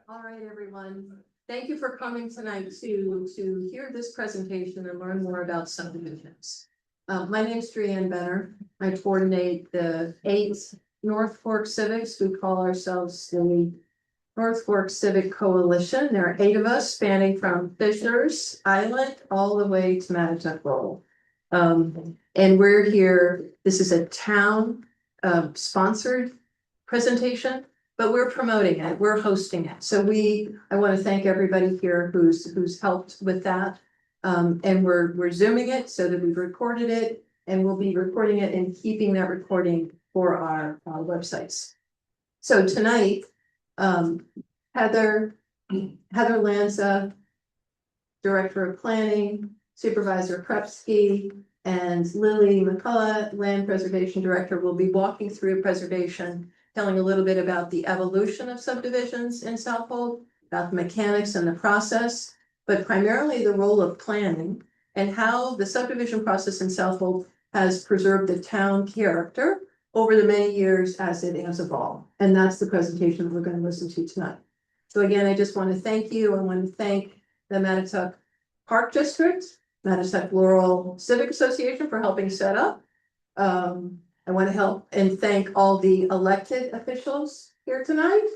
All right, everyone. Thank you for coming tonight to hear this presentation and learn more about subdivisions. My name is Drianne Benner. I coordinate the 8 North Fork Civics. We call ourselves the North Fork Civic Coalition. There are 8 of us spanning from Fishers Island all the way to Mattatuck Roll. And we're here. This is a town sponsored presentation, but we're promoting it, we're hosting it. So I want to thank everybody here who's helped with that. And we're zooming it so that we've recorded it, and we'll be recording it and keeping that recording for our websites. So tonight, Heather Lanza, Director of Planning, Supervisor Krupski, and Lillian McCullough, Land Preservation Director, will be walking through preservation, telling a little bit about the evolution of subdivisions in Southold, about the mechanics and the process, but primarily the role of planning and how the subdivision process in Southold has preserved the town character over the many years as it has evolved. And that's the presentation that we're going to listen to tonight. So again, I just want to thank you. I want to thank the Mattatuck Park District, Mattatuck Laurel Civic Association for helping set up. I want to help and thank all the elected officials here tonight.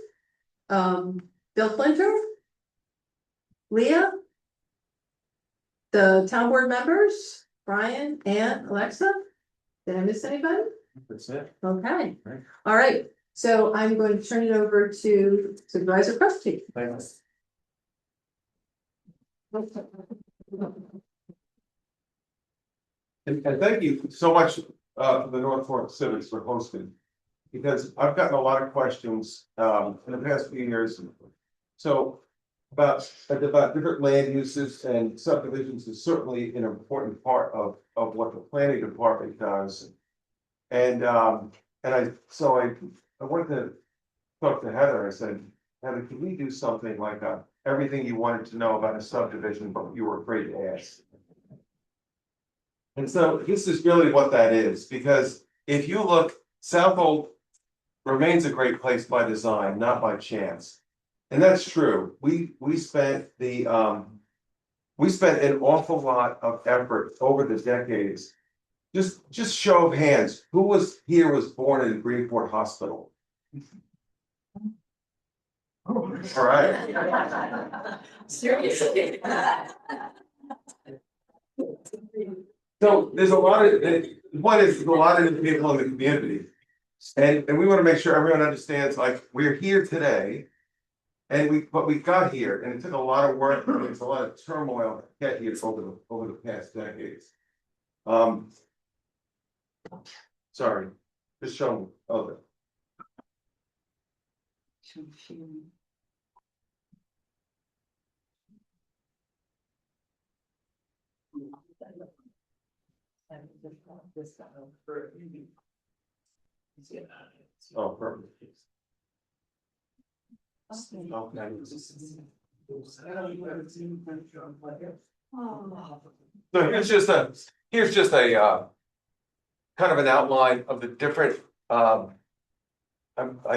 Bill Flinter, Leah, the town board members, Brian and Alexa. Did I miss anybody? That's it. Okay. Right. All right. So I'm going to turn it over to Supervisor Krupski. Thanks. And thank you so much to the North Fork Civics for hosting, because I've gotten a lot of questions in the past few years. So about different land uses, and subdivisions is certainly an important part of what the planning department does. And I wanted to talk to Heather. I said, Heather, can we do something like everything you wanted to know about a subdivision, but you were afraid to ask? And so this is really what that is, because if you look, Southold remains a great place by design, not by chance. And that's true. We spent an awful lot of effort over the decades. Just show of hands, who was born in Greenport Hospital? All right. Seriously. So there's a lot of new people in the community, and we want to make sure everyone understands, like, we're here today, and we got here, and it took a lot of work. It's a lot of turmoil to get here over the past decades. Sorry, just showing other. Oh, perfect. Okay. So here's just a kind of an outline of the different. I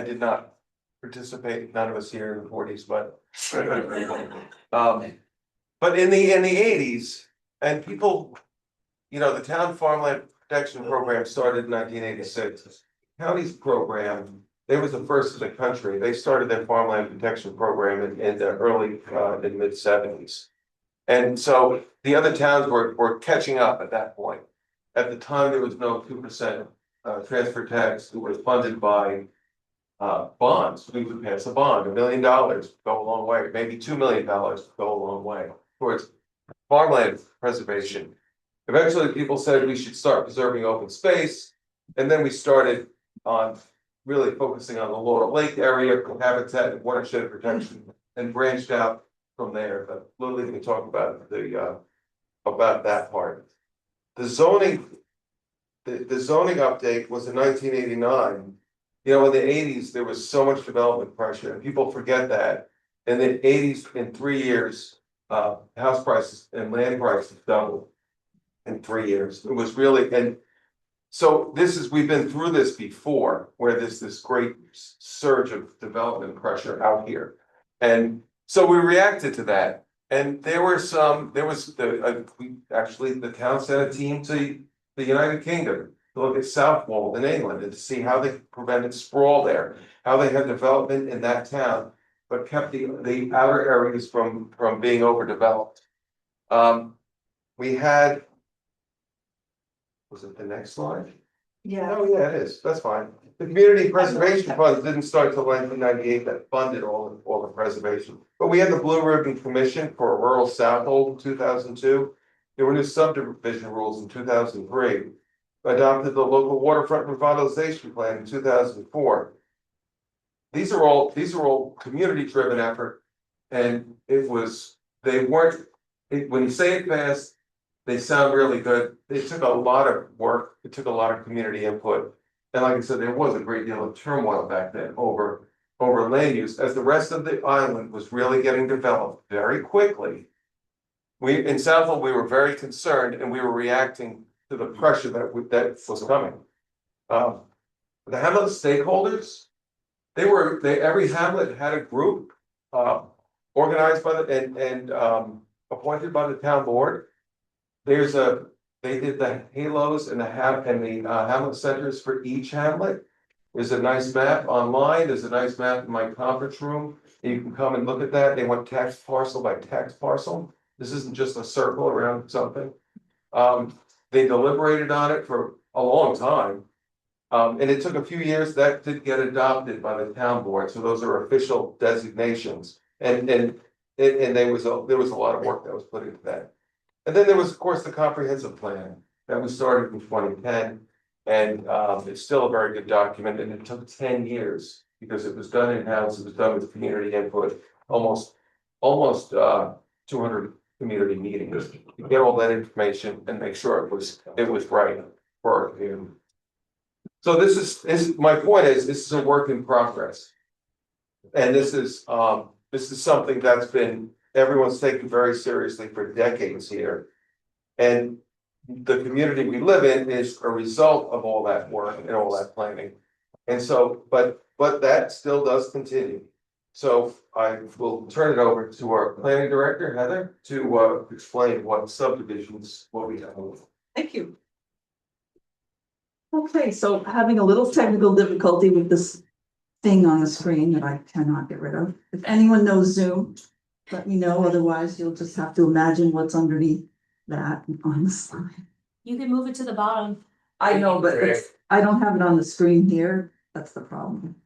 did not participate. None of us here in the 40s, but but in the 80s, and people, the town farmland protection program started in 1986. County's program, they was the first in the country. They started their farmland protection program in the early in mid 70s. And so the other towns were catching up at that point. At the time, there was no 2% transfer tax. It was funded by bonds. We would pass a bond, $1 million would go a long way, maybe $2 million would go a long way towards farmland preservation. Eventually, people said we should start preserving open space, and then we started on really focusing on the Laurel Lake area for habitat and watershed protection, and branched out from there. But Lillian can talk about that part. The zoning update was in 1989. In the 80s, there was so much development pressure, and people forget that. In the 80s, in 3 years, house prices and land prices doubled in 3 years. It was really, and So we've been through this before, where there's this great surge of development pressure out here. And so we reacted to that. And there was the town sent a team to the United Kingdom to look at Southold in England and to see how they prevented sprawl there, how they had development in that town, but kept the outer areas from being overdeveloped. We had, was it the next slide? Yeah. Oh, yeah, it is. That's fine. The community preservation funds didn't start till 1998 that funded all the preservation. But we had the Blue Ribbon Commission for rural Southold in 2002. There were new subdivision rules in 2003. Adopted the local waterfront revitalization plan in 2004. These are all community driven effort. And they weren't, when you say it fast, they sound really good. It took a lot of work. It took a lot of community input. And like I said, there was a great deal of turmoil back then over land use, as the rest of the island was really getting developed very quickly. In Southold, we were very concerned and we were reacting to the pressure that was coming. The hamlet stakeholders, every hamlet had a group organized by and appointed by the town board. They did the halos and the hamlet centers for each hamlet. There's a nice map online. There's a nice map in my conference room. You can come and look at that. They went tax parcel by tax parcel. This isn't just a circle around something. They deliberated on it for a long time. And it took a few years that did get adopted by the town board. So those are official designations. And there was a lot of work that was put into that. And then there was, of course, the comprehensive plan that was started in 2010. And it's still a very good document, and it took 10 years because it was done in-house. It was done with community input, almost 200 community meetings to get all that information and make sure it was right for our community. So this is my point is this is a work in progress. And this is something that's been everyone's taken very seriously for decades here. And the community we live in is a result of all that work and all that planning. And so, but that still does continue. So I will turn it over to our planning director, Heather, to explain what subdivisions, what we have. Thank you. Okay, so having a little technical difficulty with this thing on the screen that I cannot get rid of. If anyone knows Zoom, let me know, otherwise you'll just have to imagine what's underneath that on the slide. You can move it to the bottom. I know, but I don't have it on the screen here, that's the problem.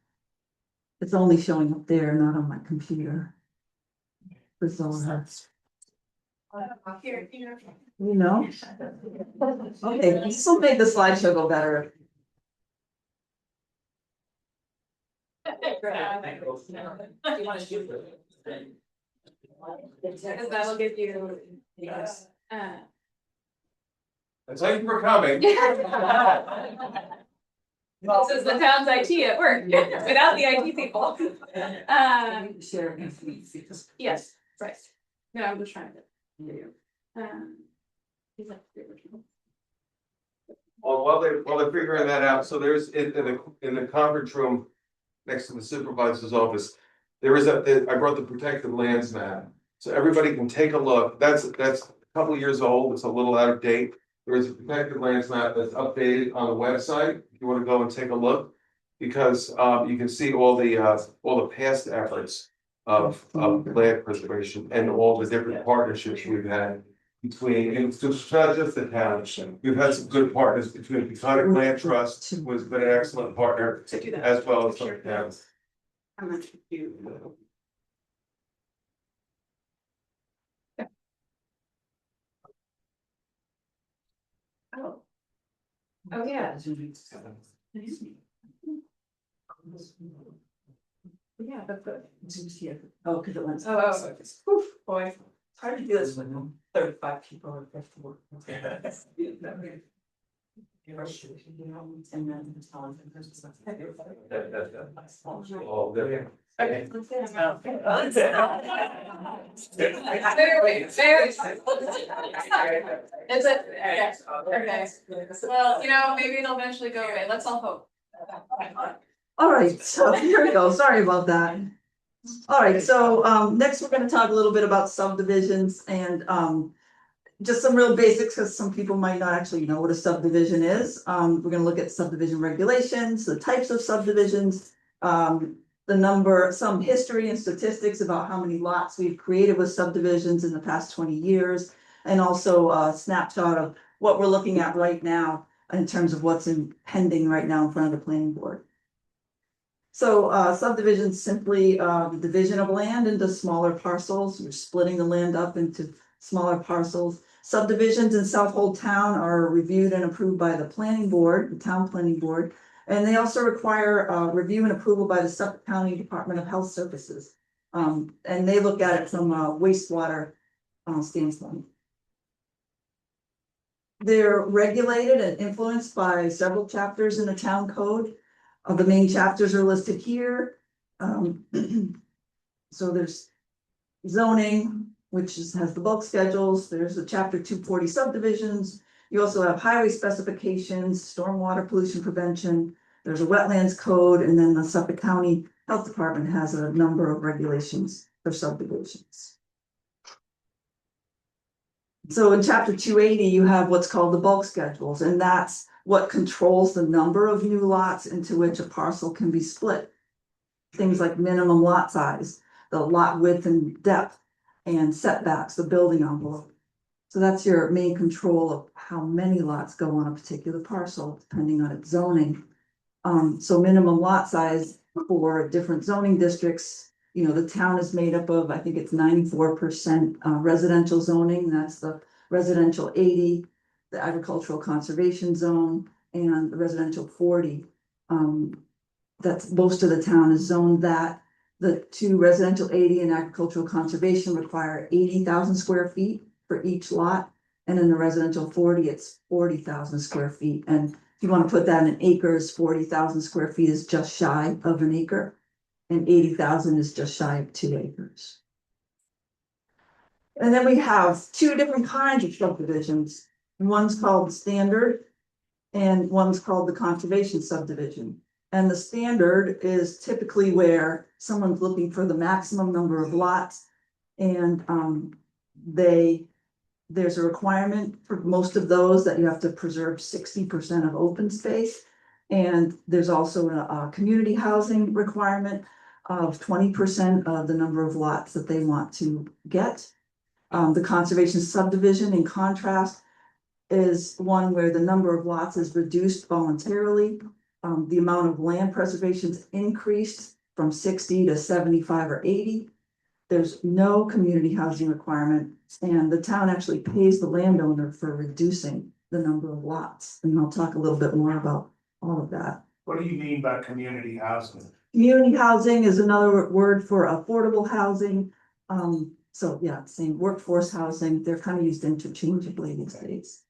It's only showing up there, not on my computer. Bizarre. You know? Okay, this will make the slideshow go better. That'll give you. Thank you for coming. This is the town's IT at work, without the IT people. Yes, right. No, I'm just trying to. Well, while they're figuring that out, so there's in the conference room next to the supervisor's office, I brought the protected lands map. So everybody can take a look. That's a couple of years old. It's a little out of date. There is a protected lands map that's updated on the website. If you want to go and take a look, because you can see all the past efforts of land preservation and all the different partnerships we've had between, and it's not just the town. We've had some good partners between the Conic Land Trust, who has been an excellent partner, as well as some towns. I'm not confused. Oh yeah. Yeah, that's good. Oh, because it went. Oh, boy. It's hard to do this when 35 people are left to work. Oh, there. Okay. Very. Is it? Okay. Well, you know, maybe it'll eventually go away. Let's all hope. All right, so here we go. Sorry about that. All right, so next we're gonna talk a little bit about subdivisions and just some real basics, because some people might not actually know what a subdivision is. We're gonna look at subdivision regulations, the types of subdivisions, the number, some history and statistics about how many lots we've created with subdivisions in the past 20 years, and also a snapshot of what we're looking at right now in terms of what's pending right now in front of the planning board. So subdivisions simply the division of land into smaller parcels. We're splitting the land up into smaller parcels. Subdivisions in Southold town are reviewed and approved by the planning board, the town planning board. And they also require review and approval by the Suffolk County Department of Health Services. And they look at it from a wastewater standpoint. They're regulated and influenced by several chapters in the town code. The main chapters are listed here. So there's zoning, which has the bulk schedules. There's a chapter 240 subdivisions. You also have highway specifications, stormwater pollution prevention. There's a wetlands code, and then the Suffolk County Health Department has a number of regulations for subdivisions. So in chapter 280, you have what's called the bulk schedules, and that's what controls the number of new lots into which a parcel can be split. Things like minimum lot size, the lot width and depth, and setbacks, the building envelope. So that's your main control of how many lots go on a particular parcel, depending on its zoning. So minimum lot size for different zoning districts, you know, the town is made up of, I think it's 94% residential zoning. That's the residential 80, the agricultural conservation zone, and the residential 40. That's most of the town is zoned that. The two residential 80 and agricultural conservation require 80,000 square feet for each lot. And in the residential 40, it's 40,000 square feet. And if you want to put that in acres, 40,000 square feet is just shy of an acre. And 80,000 is just shy of 2 acres. And then we have two different kinds of subdivisions. One's called the standard and one's called the conservation subdivision. And the standard is typically where someone's looking for the maximum number of lots. And there's a requirement for most of those that you have to preserve 60% of open space. And there's also a community housing requirement of 20% of the number of lots that they want to get. The conservation subdivision, in contrast, is one where the number of lots is reduced voluntarily. The amount of land preservation is increased from 60 to 75 or 80. There's no community housing requirement, and the town actually pays the landowner for reducing the number of lots. And I'll talk a little bit more about all of that. What do you mean by community housing? Community housing is another word for affordable housing. So yeah, same workforce housing. They're kind of used interchangeably these days.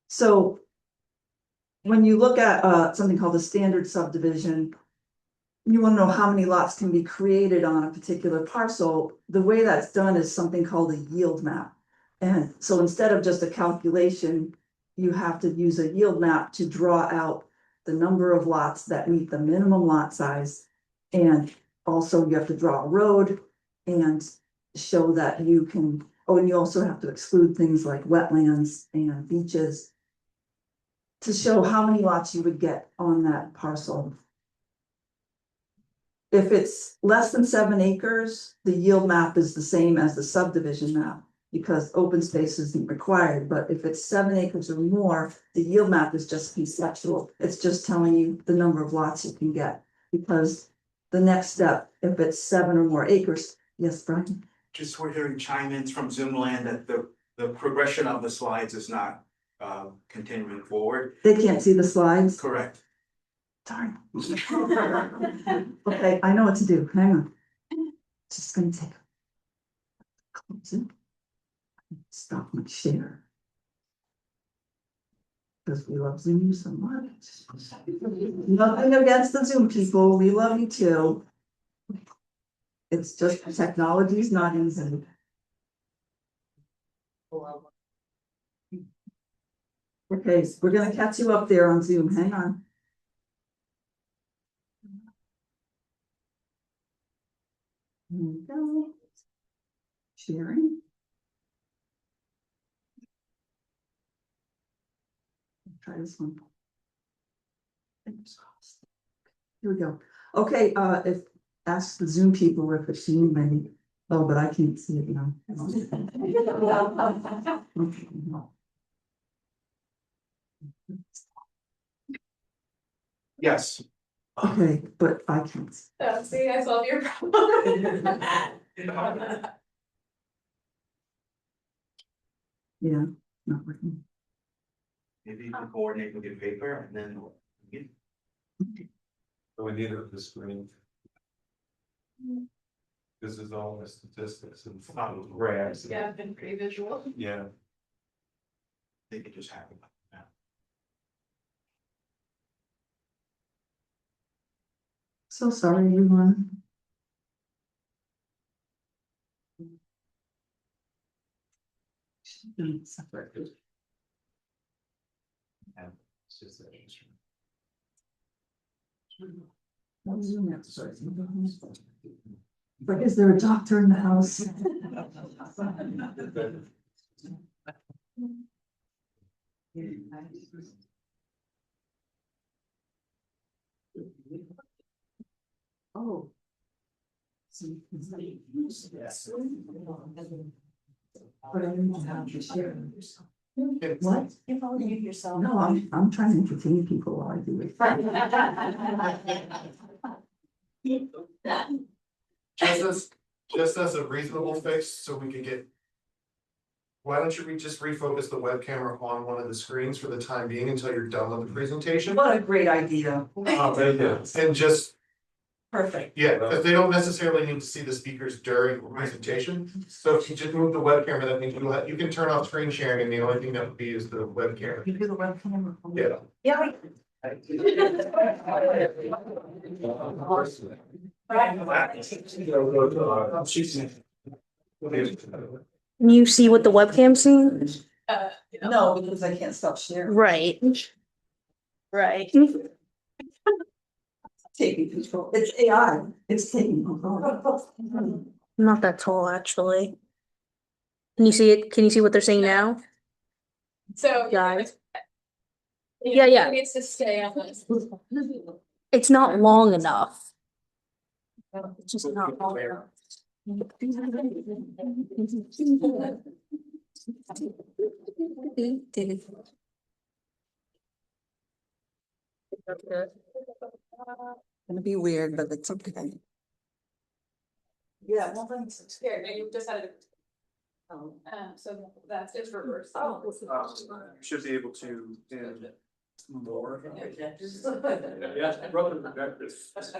So when you look at something called a standard subdivision, you want to know how many lots can be created on a particular parcel. The way that's done is something called a yield map. And so instead of just a calculation, you have to use a yield map to draw out the number of lots that meet the minimum lot size. And also you have to draw a road and show that you can, oh, and you also have to exclude things like wetlands and beaches to show how many lots you would get on that parcel. If it's less than 7 acres, the yield map is the same as the subdivision map because open space isn't required. But if it's 7 acres or more, the yield map is just conceptual. It's just telling you the number of lots you can get. Because the next step, if it's 7 or more acres, yes, Brian? Just we're hearing chime-ins from Zoom land that the progression of the slides is not continuing forward. They can't see the slides? Correct. Darn. Okay, I know what to do. Hang on. Just gonna take. Close it. Stop my share. Because we love Zoom so much. Nothing against the Zoom people, we love you too. It's just technology's not easy. Okay, so we're gonna catch you up there on Zoom, hang on. Here we go. Sharing. Try this one. Fingers crossed. Here we go. Okay, if, ask the Zoom people if it's Zoom ready. Oh, but I can't see it now. Okay, no. Yes. Okay, but I can't. See. See, I solved your problem. Yeah, not working. Maybe you can coordinate with your paper and then. So we need the screen. This is all the statistics and graphs. Yeah, I've been pretty visual. Yeah. They could just happen. So sorry, everyone. Separate. But is there a doctor in the house? Oh. But I didn't have to share. What? You probably mute yourself. No, I'm trying to entertain people while I do it. Just as a reasonable fix, so we could get. Why don't you just refocus the web camera on one of the screens for the time being until you're done with the presentation? What a great idea. And just, Perfect. yeah, because they don't necessarily need to see the speakers during the presentation. So if you just move the web camera, that means you can turn off screen sharing and the only thing that would be is the web camera. You do the web camera. Yeah. Yeah. Can you see what the webcam's seeing? No, because I can't stop sharing. Right. Right. Taking control. It's AI. It's taking control. I'm not that tall, actually. Can you see it? Can you see what they're saying now? So. Guys. Yeah, yeah. It needs to stay on this. It's not long enough. It's just not long enough. Gonna be weird, but it's okay. Yeah, well, thanks. Here, no, you just had it. So that's it's reversed. Oh. You should be able to. More. Yeah, brother projectors. Yeah.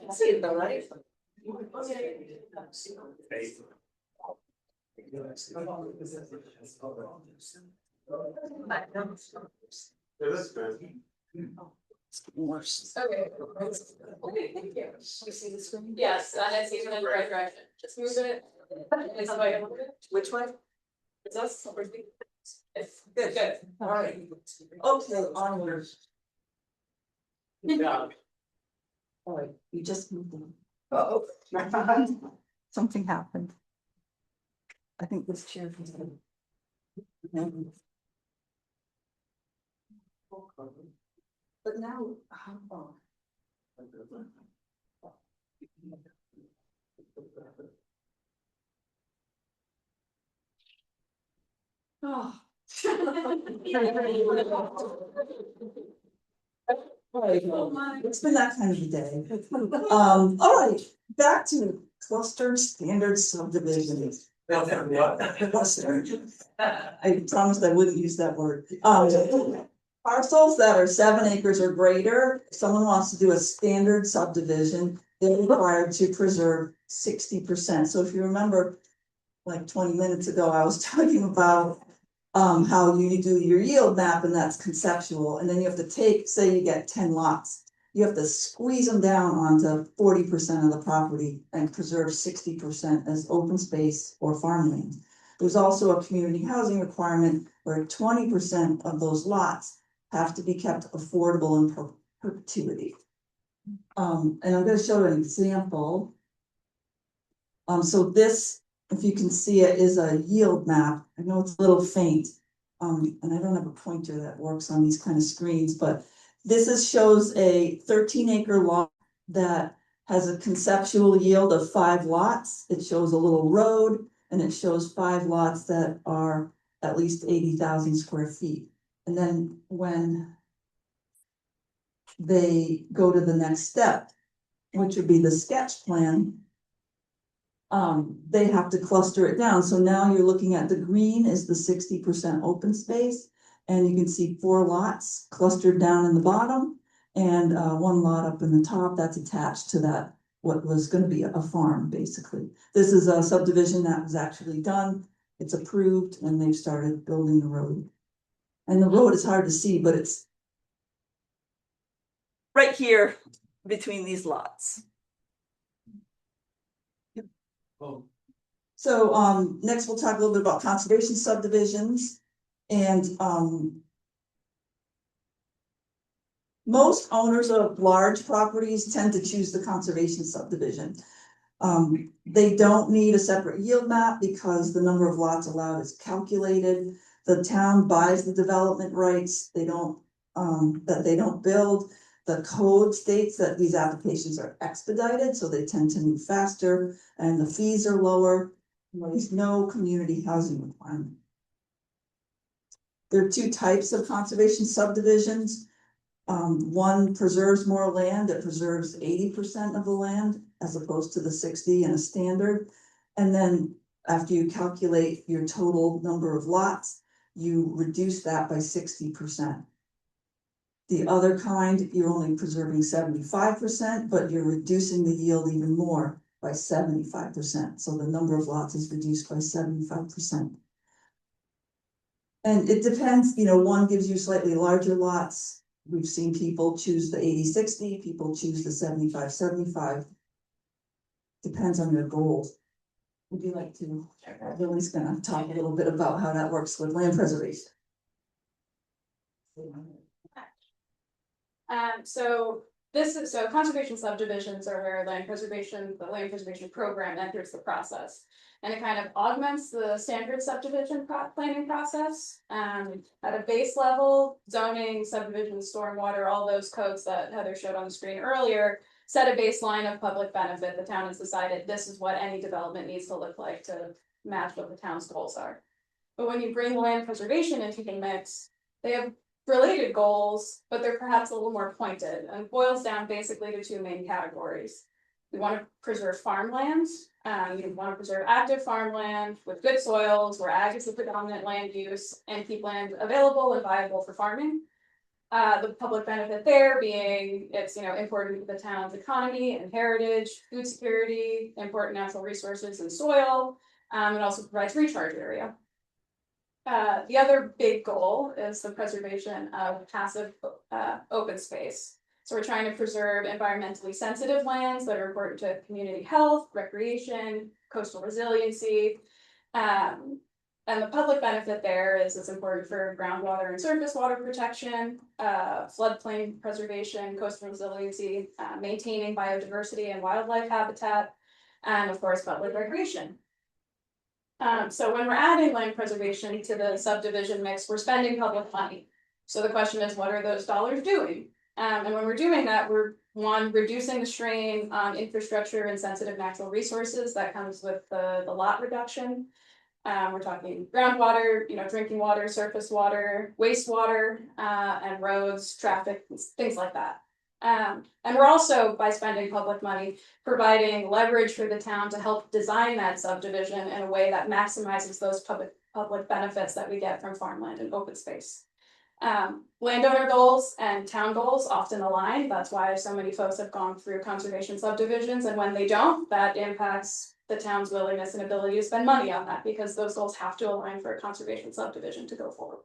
See it though, right? Yeah, that's good. Worse. Okay. Okay, thank you. You see the screen? Yes, and it's even in the right direction. Just move it. This way a little bit. Which way? It's us. It's Good. good. All right. Okay, onward. Yeah. All right, you just moved on. Oh. Something happened. I think this chair. But now, how far? Oh. It's been that kind of a day. All right, back to cluster standard subdivisions. Cluster. I promised I wouldn't use that word. Parcels that are 7 acres or greater, if someone wants to do a standard subdivision, they're required to preserve 60%. So if you remember, like 20 minutes ago, I was talking about how you do your yield map, and that's conceptual, and then you have to take, say you get 10 lots. You have to squeeze them down onto 40% of the property and preserve 60% as open space or farmland. There's also a community housing requirement where 20% of those lots have to be kept affordable in perpetuity. And I'm gonna show an example. So this, if you can see it, is a yield map. I know it's a little faint. And I don't have a pointer that works on these kind of screens, but this shows a 13-acre lot that has a conceptual yield of 5 lots. It shows a little road, and it shows 5 lots that are at least 80,000 square feet. And then when they go to the next step, which would be the sketch plan, they have to cluster it down. So now you're looking at the green is the 60% open space. And you can see 4 lots clustered down in the bottom and 1 lot up in the top that's attached to that, what was going to be a farm, basically. This is a subdivision that was actually done. It's approved and they've started building the road. And the road is hard to see, but it's right here between these lots. So next we'll talk a little bit about conservation subdivisions. And most owners of large properties tend to choose the conservation subdivision. They don't need a separate yield map because the number of lots allowed is calculated. The town buys the development rights. They don't build. The code states that these applications are expedited, so they tend to move faster, and the fees are lower. There's no community housing requirement. There are 2 types of conservation subdivisions. One preserves more land. It preserves 80% of the land as opposed to the 60 in a standard. And then after you calculate your total number of lots, you reduce that by 60%. The other kind, you're only preserving 75%, but you're reducing the yield even more by 75%. So the number of lots is reduced by 75%. And it depends, one gives you slightly larger lots. We've seen people choose the 80-60, people choose the 75-75. Depends on their goals. Would you like to? Lily's gonna talk a little bit about how that works with land preservation. So conservation subdivisions are where the land preservation program enters the process. And it kind of augments the standard subdivision planning process. At a base level, zoning, subdivision, stormwater, all those codes that Heather showed on the screen earlier, set a baseline of public benefit. The town has decided this is what any development needs to look like to match what the town's goals are. But when you bring land preservation into the mix, they have related goals, but they're perhaps a little more pointed, and boils down basically to 2 main categories. We want to preserve farmland. You want to preserve active farmland with good soils where ag is the predominant land use and keep land available and viable for farming. The public benefit there being it's important to the town's economy and heritage, food security, important natural resources and soil. It also provides recharge area. The other big goal is the preservation of passive open space. So we're trying to preserve environmentally sensitive lands that are important to community health, recreation, coastal resiliency. And the public benefit there is it's important for groundwater and surface water protection, floodplain preservation, coastal resiliency, maintaining biodiversity and wildlife habitat, and of course public recreation. So when we're adding land preservation to the subdivision mix, we're spending public money. So the question is, what are those dollars doing? And when we're doing that, we're reducing the strain on infrastructure and sensitive natural resources that comes with the lot reduction. We're talking groundwater, drinking water, surface water, wastewater, and roads, traffic, things like that. And we're also, by spending public money, providing leverage for the town to help design that subdivision in a way that maximizes those public benefits that we get from farmland and open space. Landowner goals and town goals often align. That's why so many folks have gone through conservation subdivisions, and when they don't, that impacts the town's willingness and ability to spend money on that, because those goals have to align for a conservation subdivision to go forward.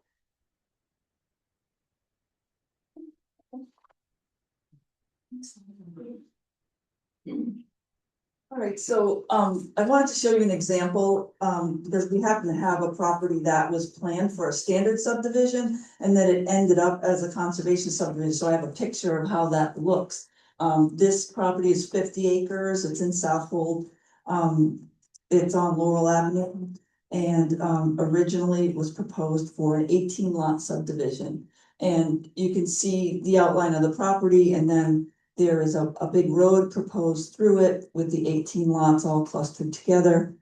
All right, so I wanted to show you an example, because we happen to have a property that was planned for a standard subdivision, and then it ended up as a conservation subdivision, so I have a picture of how that looks. This property is 50 acres, it's in Southold, it's on Laurel Avenue. And originally it was proposed for an 18 lot subdivision. And you can see the outline of the property, and then there is a big road proposed through it with the 18 lots all clustered together.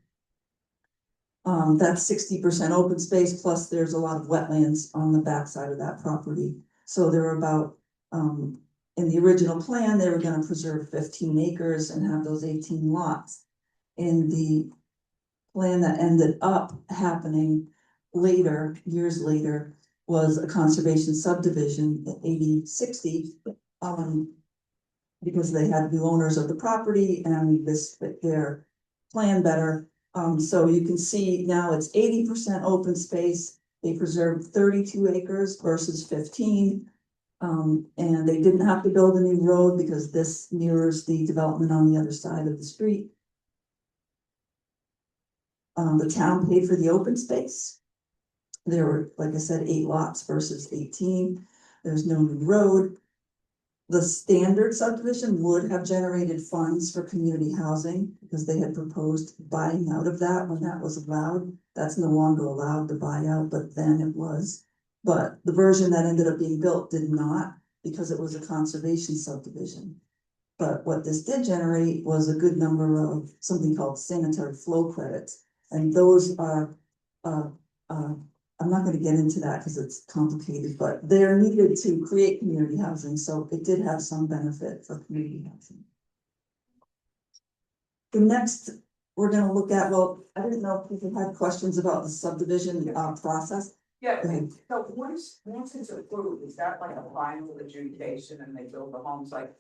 That's 60% open space, plus there's a lot of wetlands on the backside of that property. So there are about, in the original plan, they were gonna preserve 15 acres and have those 18 lots. In the plan that ended up happening later, years later, was a conservation subdivision at 80/60. Because they had new owners of the property and this fit their plan better. So you can see now it's 80% open space. They preserved 32 acres versus 15. And they didn't have to build a new road because this mirrors the development on the other side of the street. The town paid for the open space. There were, like I said, 8 lots versus 18. There's no new road. The standard subdivision would have generated funds for community housing because they had proposed buying out of that when that was allowed. That's no longer allowed to buy out, but then it was. But the version that ended up being built did not, because it was a conservation subdivision. But what this did generate was a good number of something called sanitary flow credits. And those are, I'm not gonna get into that because it's complicated, but they're needed to create community housing, so it did have some benefit for community housing. The next, we're gonna look at, well, I didn't know if people had questions about the subdivision process. Yeah, Go ahead. so once it's approved, is that like a final adjudication and they build the homes like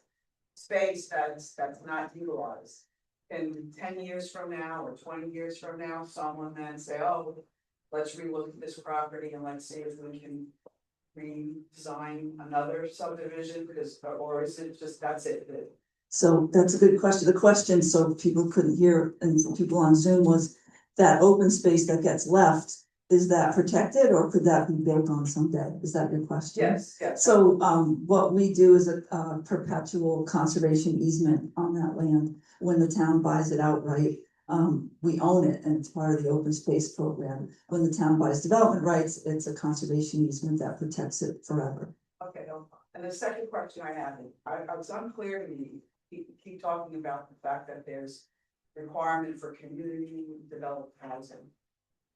space that's not utilized? And 10 years from now or 20 years from now, someone then say, oh, let's relook at this property and let's see if we can redesign another subdivision, because, or is it just, that's it? So that's a good question. The question, so people couldn't hear and for people on Zoom, was that open space that gets left, is that protected or could that be built on someday? Is that your question? Yes. So what we do is a perpetual conservation easement on that land. When the town buys it outright, we own it and it's part of the open space program. When the town buys development rights, it's a conservation easement that protects it forever. Okay, and the second question I have, I was unclear to me, keep talking about the fact that there's requirement for community developed housing.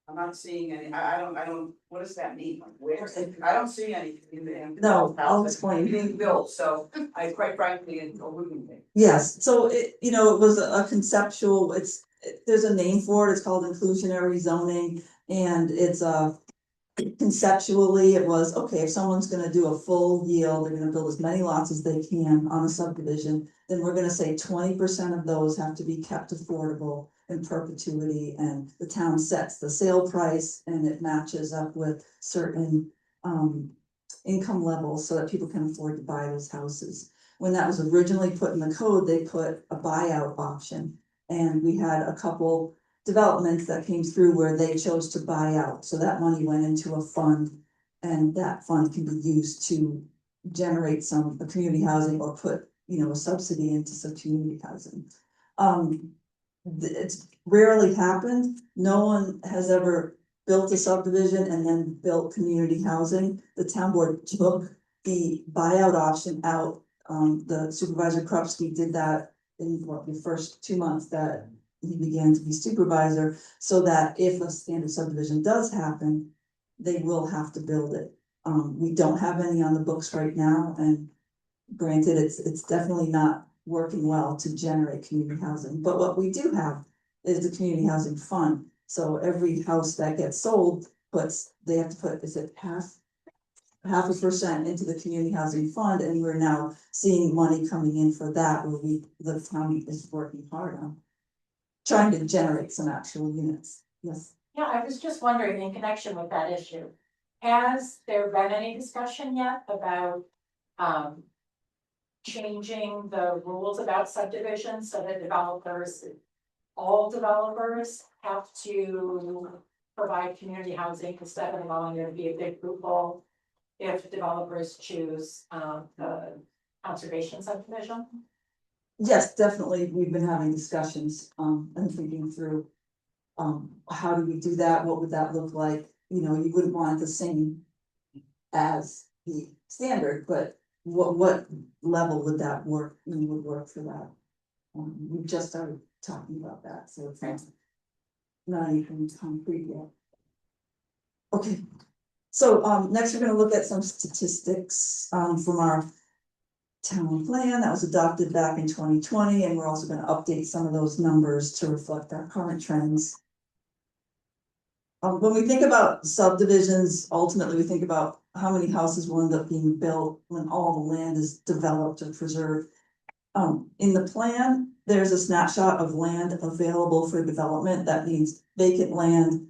I'm not seeing any, I don't, what does that mean? Like, where, I don't see any community. No, I'll housing explain. being built, so I quite frankly, it's eluding me. Yes, so it was a conceptual, there's a name for it, it's called inclusionary zoning. And it's conceptually, it was, okay, if someone's gonna do a full yield, they're gonna build as many lots as they can on a subdivision, then we're gonna say 20% of those have to be kept affordable in perpetuity, and the town sets the sale price and it matches up with certain income levels so that people can afford to buy those houses. When that was originally put in the code, they put a buyout option, and we had a couple developments that came through where they chose to buy out. So that money went into a fund, and that fund can be used to generate some community housing or put, a subsidy into some community housing. It's rarely happened. No one has ever built a subdivision and then built community housing. The town board took the buyout option out. The Supervisor Krupski did that in the first 2 months that he began to be supervisor, so that if a standard subdivision does happen, they will have to build it. We don't have any on the books right now, and granted, it's definitely not working well to generate community housing, but what we do have is the community housing fund. So every house that gets sold they have to put, is it half a percent into the community housing fund, and we're now seeing money coming in for that, where the county is working hard on trying to generate some actual units. Yes. Yeah, I was just wondering in connection with that issue, has there been any discussion yet about, changing the rules about subdivisions so that all developers have to provide community housing instead of allowing there to be a big loophole if developers choose, the conservation subdivision? Yes, definitely, we've been having discussions, and thinking through. How do we do that, what would that look like, you wouldn't want it the same as the standard, but what level would that work, would work for that? We just started talking about that, so it's not anything concrete yet. Okay, so, next we're gonna look at some statistics, from our town plan that was adopted back in 2020, and we're also gonna update some of those numbers to reflect our current trends. When we think about subdivisions, ultimately, we think about how many houses will end up being built when all the land is developed or preserved. In the plan, there's a snapshot of land available for development. That means vacant land,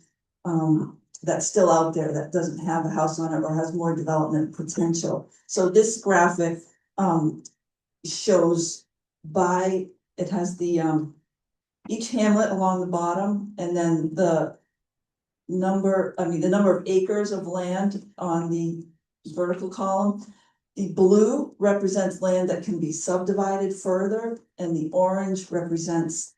that's still out there that doesn't have a house on it or has more development potential. So this graphic, shows it has the, each hamlet along the bottom, and then the number of acres of land on the vertical column. The blue represents land that can be subdivided further, and the orange represents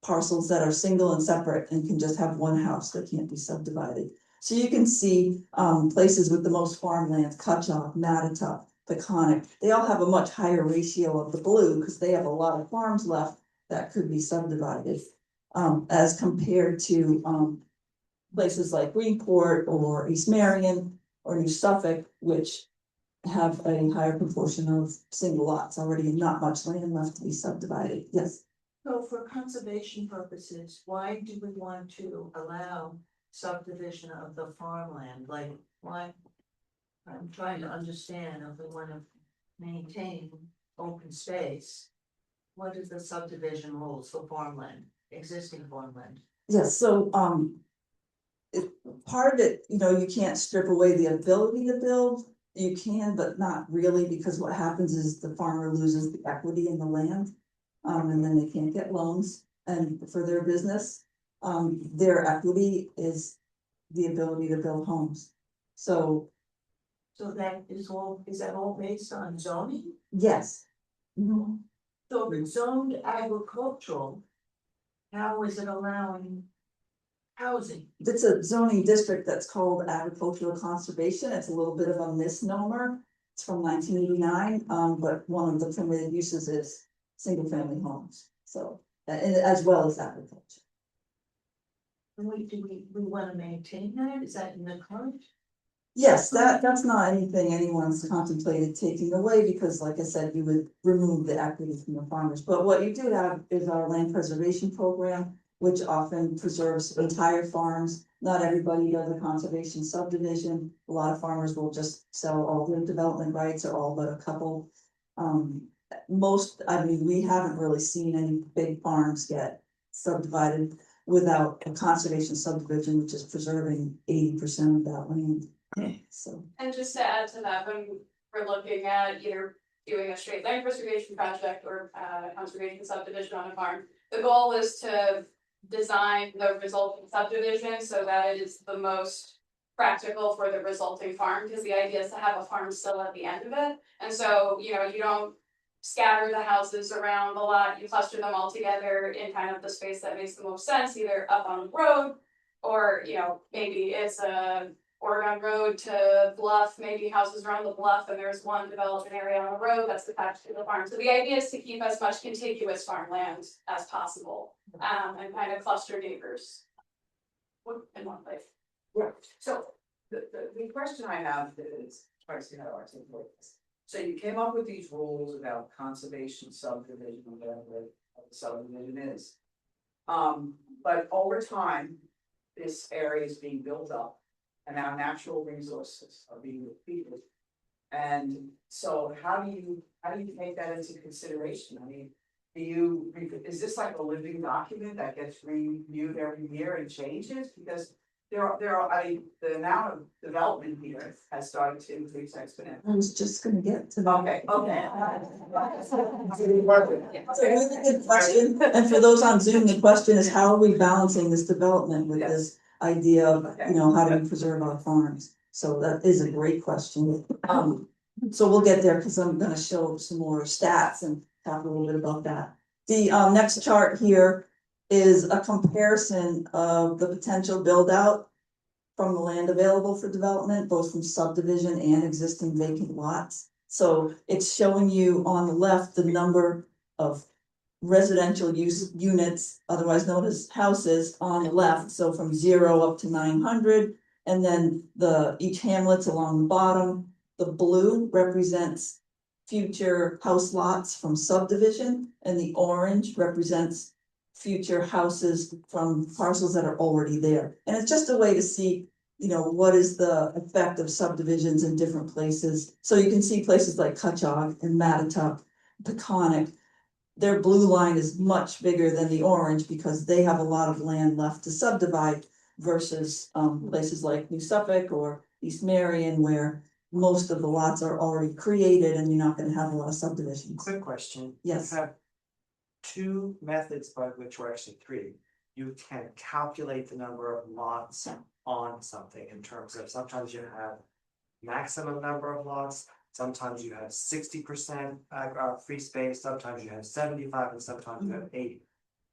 parcels that are single and separate and can just have one house that can't be subdivided. So you can see places with the most farmland, Cutchogue, Mattatuck, Peconic, they all have a much higher ratio of the blue because they have a lot of farms left that could be subdivided. As compared to places like Greenport or East Marion or New Suffolk, which have a higher proportion of single lots already and not much land left to be subdivided. Yes. So for conservation purposes, why do we want to allow subdivision of the farmland? Like, why? I'm trying to understand if we wanna maintain open space. What is the subdivision rules for farmland, existing farmland? Yes, so, part of it, you can't strip away the ability to build. You can, but not really, because what happens is the farmer loses the equity in the land. And then they can't get loans and for their business. Their equity is the ability to build homes. So, So that is that all based on zoning? yes. Mhm. So if it's zoned agricultural, how is it allowing housing? It's a zoning district that's called agricultural conservation. It's a little bit of a misnomer. It's from 1989, but one of the permitted uses is single family homes. So, and as well as agriculture. And we wanna maintain that? Is that in the current? Yes, that's not anything anyone's contemplated taking away, because like I said, you would remove the equity from the farmers. But what you do have is our land preservation program, which often preserves entire farms. Not everybody does a conservation subdivision. A lot of farmers will just sell all their development rights or all but a couple. We haven't really seen any big farms get subdivided without a conservation subdivision, which is preserving 80% of that land. So, And just to add to that, when we're looking at either doing a straight land preservation project or conservation subdivision on a farm, the goal is to design the resulting subdivision so that it is the most practical for the resulting farm, because the idea is to have a farm still at the end of it. And so, you don't scatter the houses around the lot, you cluster them all together in kind of the space that makes the most sense, either up on the road, or, maybe it's a Oregon Road to Bluff, maybe houses around the bluff, and there's one development area on the road that's attached to the farm. So the idea is to keep as much contiguous farmland as possible, and kind of cluster neighbors. In one place. Right, so the question I have is, try to see how to articulate this. So you came up with these rules about conservation subdivision, whatever the subdivision is. But over time, this area is being built up and our natural resources are being depleted. And so how do you take that into consideration? I mean, is this like a living document that gets reviewed every year and changes? Because the amount of development here has started to increase exponentially. I was just gonna get to that. Okay. It's a really good question, and for those on Zoom, the question is, how are we balancing this development with this idea of, you know, how do we preserve our farms? So that is a great question. So we'll get there, because I'm gonna show some more stats and talk a little bit about that. The next chart here is a comparison of the potential build out from the land available for development, both from subdivision and existing vacant lots. So it's showing you on the left the number of residential units, otherwise known as houses, on the left, so from 0 up to 900, and then each hamlet's along the bottom. The blue represents future house lots from subdivision, and the orange represents future houses from parcels that are already there. And it's just a way to see, you know, what is the effect of subdivisions in different places. So you can see places like Cutchogue and Mattatuck, Peconic. Their blue line is much bigger than the orange because they have a lot of land left to subdivide versus places like New Suffolk or East Marion, where most of the lots are already created and you're not gonna have a lot of subdivisions. Quick question. Yes. You have two methods by which, or actually three, you can calculate the number of lots on something in terms of sometimes you have maximum number of lots, sometimes you have 60% free space, sometimes you have 75, and sometimes you have 80.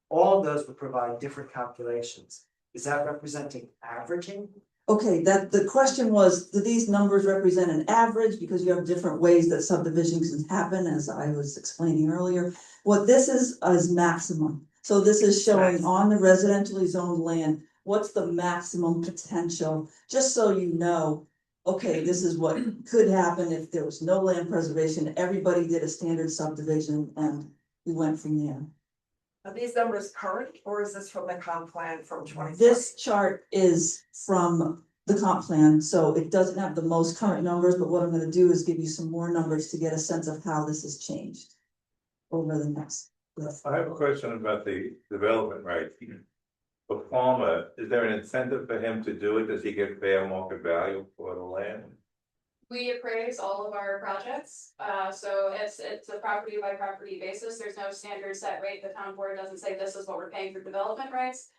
All of those would provide different calculations. Is that representing averaging? Okay, the question was, do these numbers represent an average? Because you have different ways that subdivisions can happen, as I was explaining earlier. What this is maximum. So this is showing on the residentially zoned land, what's the maximum potential, just so you know, okay, this is what could happen if there was no land preservation, everybody did a standard subdivision, and we went from there. Are these numbers current, or is this from the comp plan from 2020? This chart is from the comp plan, so it doesn't have the most current numbers, but what I'm gonna do is give you some more numbers to get a sense of how this has changed over the next. I have a question about the development rights. For farmer, is there an incentive for him to do it? Does he get fair market value for the land? We appraise all of our projects, so it's a property by property basis, there's no standard set rate, the town board doesn't say this is what we're paying for development rights.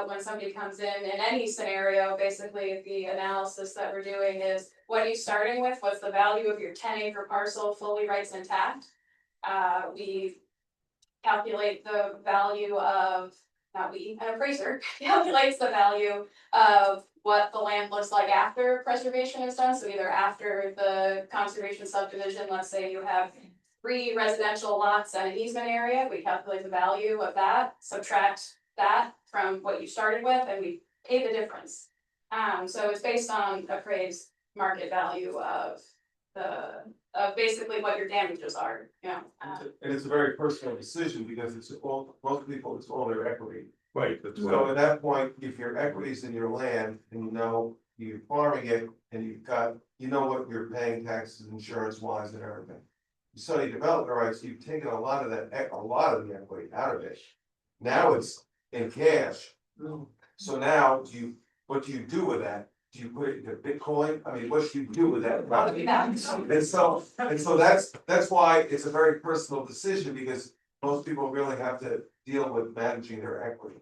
When somebody comes in any scenario, basically the analysis that we're doing is, what are you starting with, what's the value of your 10-acre parcel, fully rights intact? We calculate the value of, an appraiser calculates the value of what the land looks like after preservation is done, so either after the conservation subdivision, let's say you have 3 residential lots and an easement area, we calculate the value of that, subtract that from what you started with, and we pay the difference. So it's based on appraised market value of basically what your damages are, you know. And it's a very personal decision because most people, it's all their equity. Right, that's So at that point, if your equity's in your land and you know you're farming it and you know what you're paying taxes, insurance wise and everything. You study development rights, you've taken a lot of the equity out of it. Now it's in cash. So now what do you do with that? Do you put it into Bitcoin? I mean, what do you do with that property? And so that's why it's a very personal decision, because most people really have to deal with managing their equity.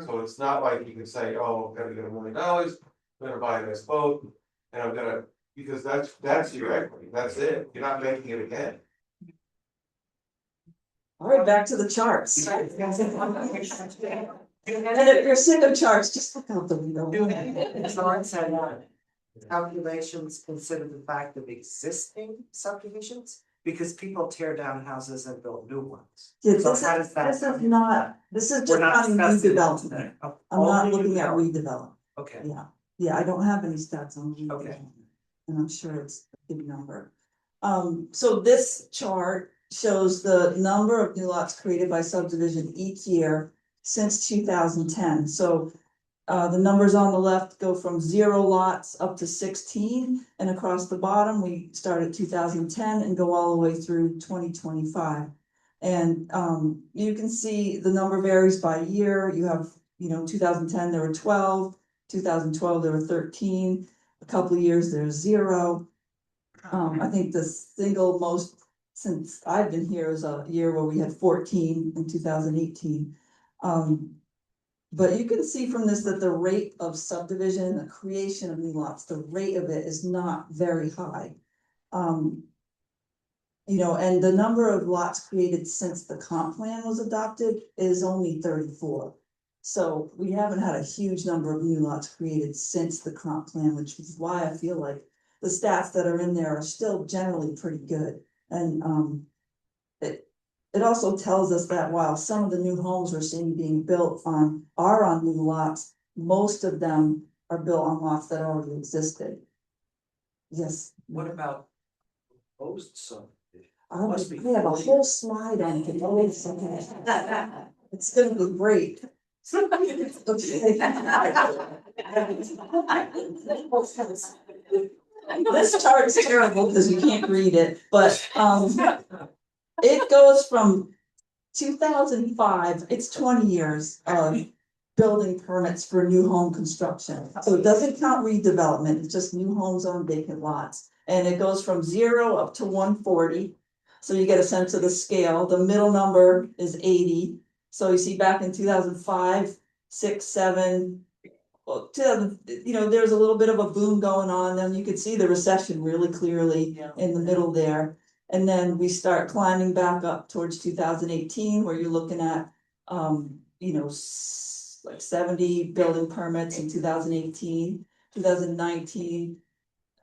So it's not like you can say, oh, I'm gonna get $1 million, I'm gonna buy this boat, and I'm gonna, because that's your equity, that's it, you're not making it again. All right, back to the charts. And if you're sick of charts, just look out the window. It's hard said, calculations consider the fact of existing subdivisions, because people tear down houses and build new ones. Yeah, So this how is, does that this is come? not, this is We're just not counting discussing redevelopment. that. I'm not Only looking at redevelopment. redevelopment. Okay, Yeah, I don't have any stats on redevelopment. Okay. And I'm sure it's a big number. So this chart shows the number of new lots created by subdivision each year since 2010. So the numbers on the left go from 0 lots up to 16, and across the bottom, we start at 2010 and go all the way through 2025. And you can see the number varies by year. You have, 2010, there were 12, 2012, there were 13, a couple of years, there's 0. I think the single most, since I've been here, is a year where we had 14 in 2018. But you can see from this that the rate of subdivision, the creation of new lots, the rate of it is not very high. And the number of lots created since the comp plan was adopted is only 34. So we haven't had a huge number of new lots created since the comp plan, which is why I feel like the stats that are in there are still generally pretty good. And it also tells us that while some of the new homes we're seeing being built are on new lots, most of them are built on lots that already existed. Yes. what about proposed subdivision? I Must be have a 40. whole slide on it. It's gonna be great. This chart is terrible because you can't read it, but it goes from 2005, it's 20 years of building permits for new home construction. So it doesn't count redevelopment, it's just new homes on vacant lots. And it goes from 0 up to 140. So you get a sense of the scale. The middle number is 80. So you see back in 2005, 6, 7, well, 2000, there's a little bit of a boom going on. Then you could see the recession really clearly in the middle there. And then we start climbing back up towards 2018, where you're looking at, like 70 building permits in 2018, 2019.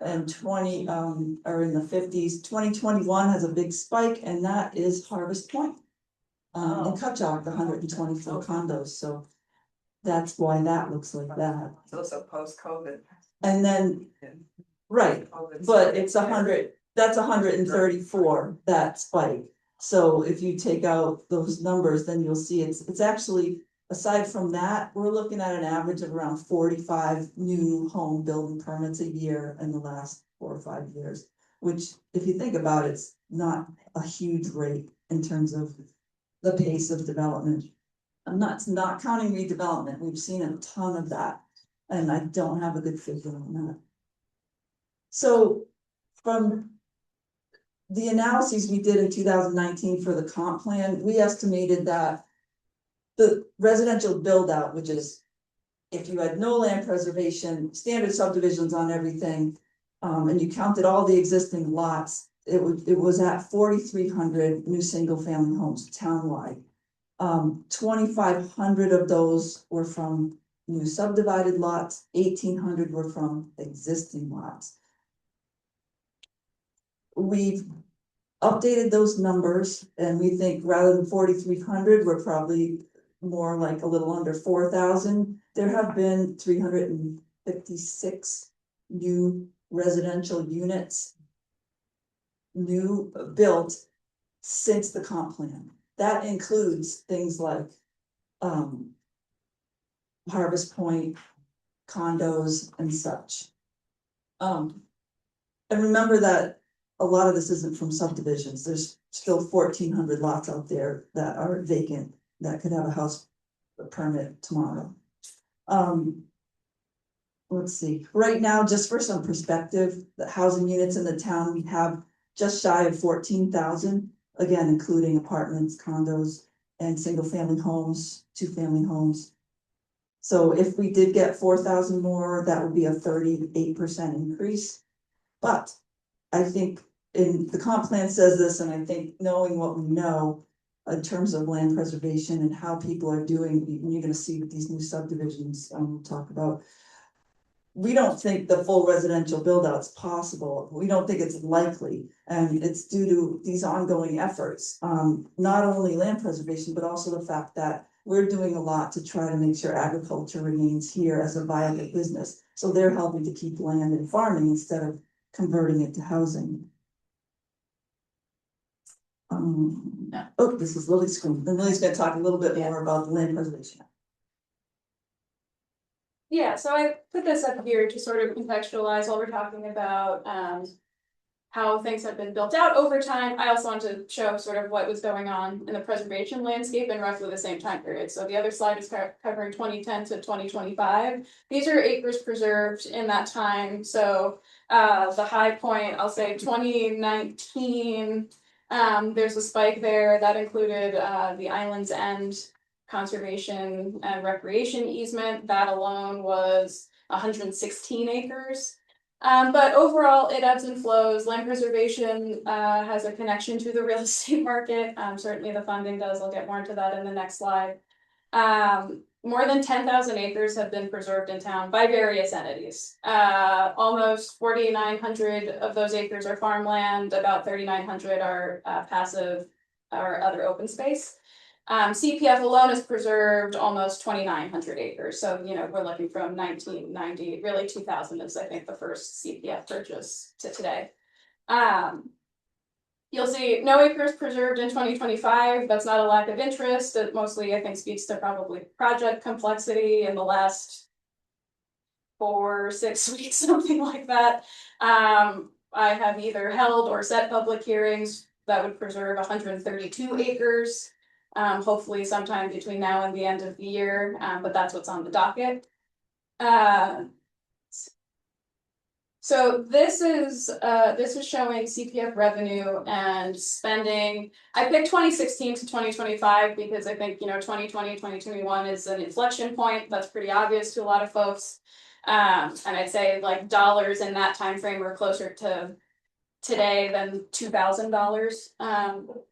And 20 are in the 50s. 2021 has a big spike, and that is Harvest Point. In Cutchogue, the 124 condos, so that's why that looks like that. So it's a post-COVID. And then, right, but it's 100, that's 134, that spike. So if you take out those numbers, then you'll see it's actually, aside from that, we're looking at an average of around 45 new home building permits a year in the last 4 or 5 years, which, if you think about it, it's not a huge rate in terms of the pace of development. I'm not counting redevelopment. We've seen a ton of that, and I don't have a good figure on that. So from the analyses we did in 2019 for the comp plan, we estimated that the residential build out, which is if you had no land preservation, standard subdivisions on everything, and you counted all the existing lots, it was at 4,300 new single family homes townwide. 2,500 of those were from new subdivided lots, 1,800 were from existing lots. We've updated those numbers, and we think rather than 4,300, we're probably more like a little under 4,000. There have been 356 new residential units built since the comp plan. That includes things like Harvest Point, condos and such. And remember that a lot of this isn't from subdivisions. There's still 1,400 lots out there that are vacant that could have a house permit tomorrow. Let's see, right now, just for some perspective, the housing units in the town, we have just shy of 14,000, again, including apartments, condos, and single family homes, 2-family homes. So if we did get 4,000 more, that would be a 38% increase. But I think the comp plan says this, and I think knowing what we know, in terms of land preservation and how people are doing, and you're gonna see with these new subdivisions, we'll talk about. We don't think the full residential build out's possible, we don't think it's likely, and it's due to these ongoing efforts. Not only land preservation, but also the fact that we're doing a lot to try to make sure agriculture remains here as a viable business. So they're helping to keep land and farming instead of converting it to housing. Oh, this is Lily's screen, then Lily's gonna talk a little bit more about the land preservation. Yeah, so I put this up here to sort of contextualize while we're talking about how things have been built out over time. I also want to show sort of what was going on in the preservation landscape in roughly the same time period. So the other slide is covering 2010 to 2025. These are acres preserved in that time. So the high point, I'll say 2019, there's a spike there that included the Island's End conservation and recreation easement. That alone was 116 acres. But overall, it ebbs and flows. Land preservation has a connection to the real estate market. Certainly the funding does. I'll get more into that in the next slide. More than 10,000 acres have been preserved in town by various entities. Almost 4,900 of those acres are farmland, about 3,900 are passive or other open space. CPF alone has preserved almost 2,900 acres. So, you know, we're looking from 1990, really 2000 is, I think, the first CPF purchase to today. You'll see no acres preserved in 2025. That's not a lack of interest. It mostly, I think, speaks to probably project complexity in the last 4 or 6 weeks, something like that. I have either held or set public hearings that would preserve 132 acres. Hopefully sometime between now and the end of the year, but that's what's on the docket. So this is showing CPF revenue and spending. I picked 2016 to 2025 because I think, you know, 2020, 2021 is an inflection point. That's pretty obvious to a lot of folks. And I'd say like dollars in that time frame are closer to today than $2,000.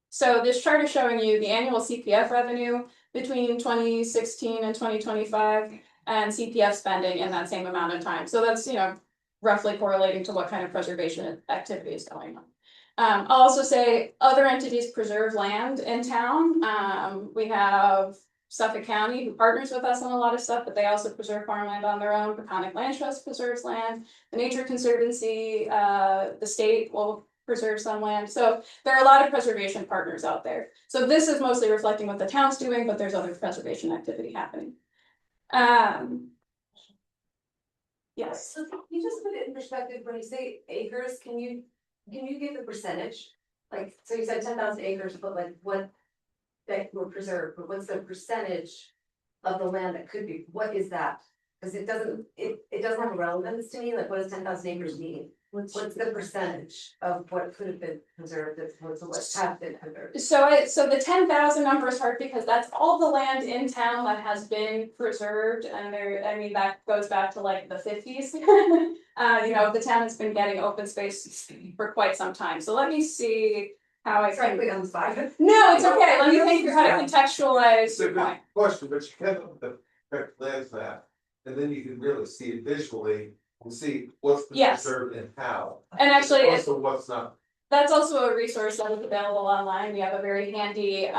So this chart is showing you the annual CPF revenue between 2016 and 2025 and CPF spending in that same amount of time. So that's, you know, roughly correlating to what kind of preservation activity is going on. I'll also say other entities preserve land in town. We have Suffolk County, who partners with us on a lot of stuff, but they also preserve farmland on their own. Peconic Land Trust preserves land. The Nature Conservancy, the state will preserve some land. So there are a lot of preservation partners out there. So this is mostly reflecting what the town's doing, but there's other preservation activity happening. Yes. So can you just put it in perspective, when you say acres, can you give the percentage? Like, so you said 10,000 acres, but like what that were preserved, but what's the percentage of the land that could be, what is that? Because it doesn't have a relevance to me, like what does 10,000 acres mean? What's the percentage of what could have been preserved, what have been preserved? So the 10,000 number is hard because that's all the land in town that has been preserved, and there, I mean, that goes back to like the 50s. You know, the town has been getting open space for quite some time. So let me see how I can. On the spot. No, it's okay. Let me think through how to contextualize It's a your good point. question, but you can look at the correct lands map, and then you can really see it visually and see what's been Yes. preserved and how. And actually, Also, what's not. that's also a resource that is available online. We have a very handy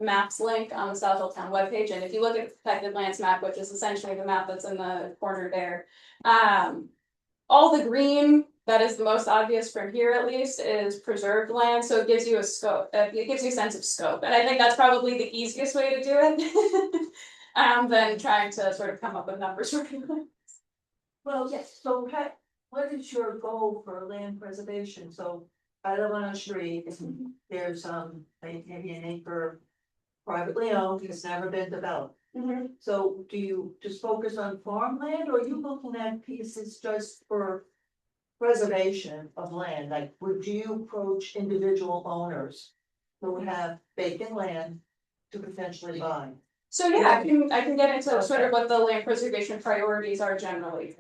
maps link on the Southold Town webpage. And if you look at the protected lands map, which is essentially the map that's in the corner there, all the green that is the most obvious from here at least is preserved land. So it gives you a scope, it gives you a sense of scope. And I think that's probably the easiest way to do it than trying to sort of come up with numbers for people. Well, yes, so what is your goal for land preservation? So I live on a street, and there's maybe an acre privately owned, it's never been developed. Mm-hmm. So do you just focus on farmland, or are you looking at pieces just for preservation of land? Like, would you approach individual owners who have vacant land to potentially buy? So yeah, I can get into sort of what the land preservation priorities are generally.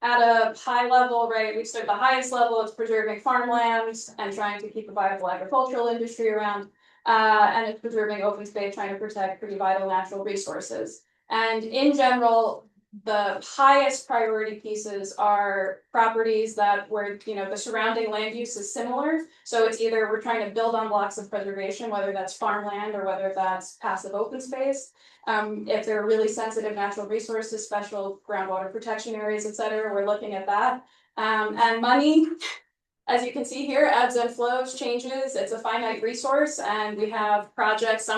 at a high level, right, we start at the highest level, it's preserving farmland and trying to keep a viable agricultural industry around. And it's preserving open space, trying to protect pretty vital natural resources. And in general, the highest priority pieces are properties that where, you know, the surrounding land use is similar. So it's either we're trying to build on blocks of preservation, whether that's farmland or whether that's passive open space. If there are really sensitive natural resources, special groundwater protection areas, et cetera, we're looking at that. And money, as you can see here, ebbs and flows, changes, it's a finite resource, and we have projects,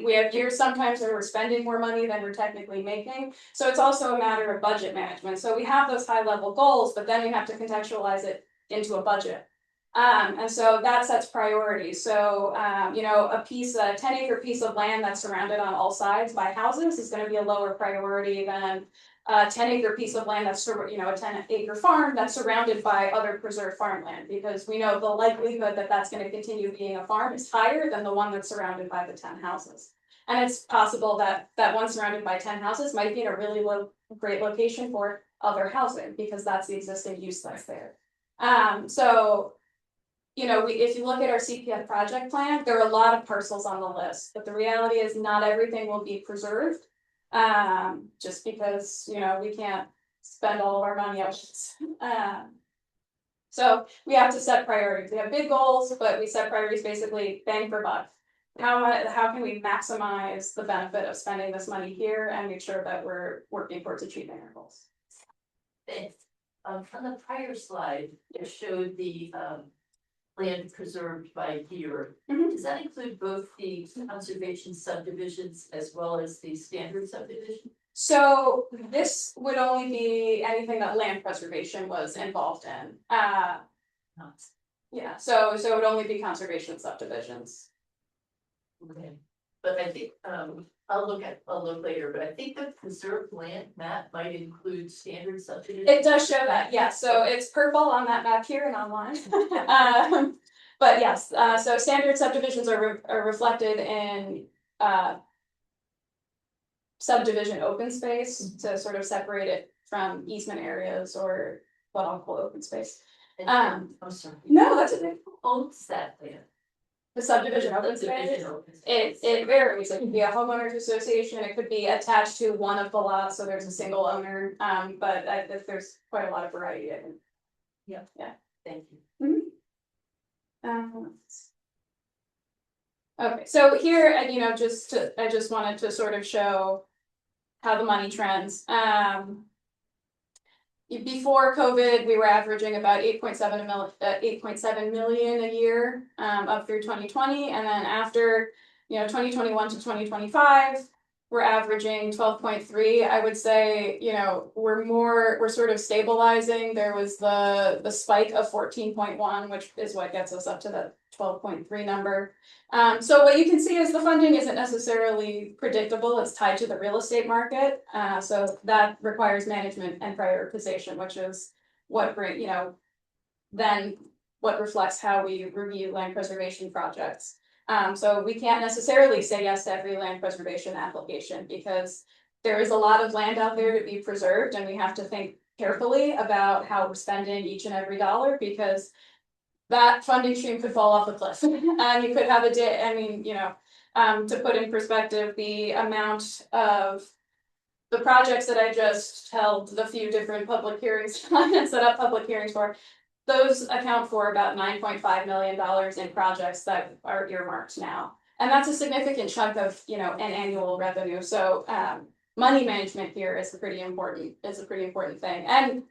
we have years sometimes where we're spending more money than we're technically making. So it's also a matter of budget management. So we have those high level goals, but then we have to contextualize it into a budget. And so that sets priorities. So, you know, a 10-acre piece of land that's surrounded on all sides by houses is gonna be a lower priority than a 10-acre piece of land that's, you know, a 10-acre farm that's surrounded by other preserved farmland, because we know the likelihood that that's going to continue being a farm is higher than the one that's surrounded by the 10 houses. And it's possible that that one surrounded by 10 houses might be in a really great location for other housing, because that's the existing use that's there. So, you know, if you look at our CPF project plan, there are a lot of parcels on the list, but the reality is not everything will be preserved. Just because, you know, we can't spend all of our money on this. So we have to set priorities. We have big goals, but we set priorities basically bang for buck. How can we maximize the benefit of spending this money here and make sure that we're working towards achieving our goals? Thanks. On the prior slide, it showed the land preserved by year. Does that include both the conservation subdivisions as well as the standard subdivision? So this would only be anything that land preservation was involved in. Yeah, so it would only be conservation subdivisions. Okay, but I think I'll look later, but I think the preserved land map might include standard subdivision. It does show that, yeah, so it's purple on that map here and online. But yes, so standard subdivisions are reflected in subdivision open space to sort of separate it from easement areas or what I'll call open space. I'm sorry. No, that's okay. Who owns that land? The subdivision open space, it varies. It could be a homeowners association, it could be attached to one of the lots, so there's a single owner, but there's quite a lot of variety. Yeah. Thank you. Okay, so here, you know, I just wanted to sort of show how the money trends. Before COVID, we were averaging about 8.7 million a year up through 2020, and then after, you know, 2021 to 2025, we're averaging 12.3. I would say, you know, we're sort of stabilizing. There was the spike of 14.1, which is what gets us up to the 12.3 number. So what you can see is the funding isn't necessarily predictable. It's tied to the real estate market. So that requires management and prioritization, which is what then what reflects how we review land preservation projects. So we can't necessarily say yes to every land preservation application, because there is a lot of land out there to be preserved, and we have to think carefully about how we're spending each and every dollar, because that funding stream could fall off a cliff. And you could have to put in perspective, the amount of the projects that I just held the few different public hearings and set up public hearings for, those account for about $9.5 million in projects that are earmarked now. And that's a significant chunk of, you know, an annual revenue. So money management here is a pretty important thing. And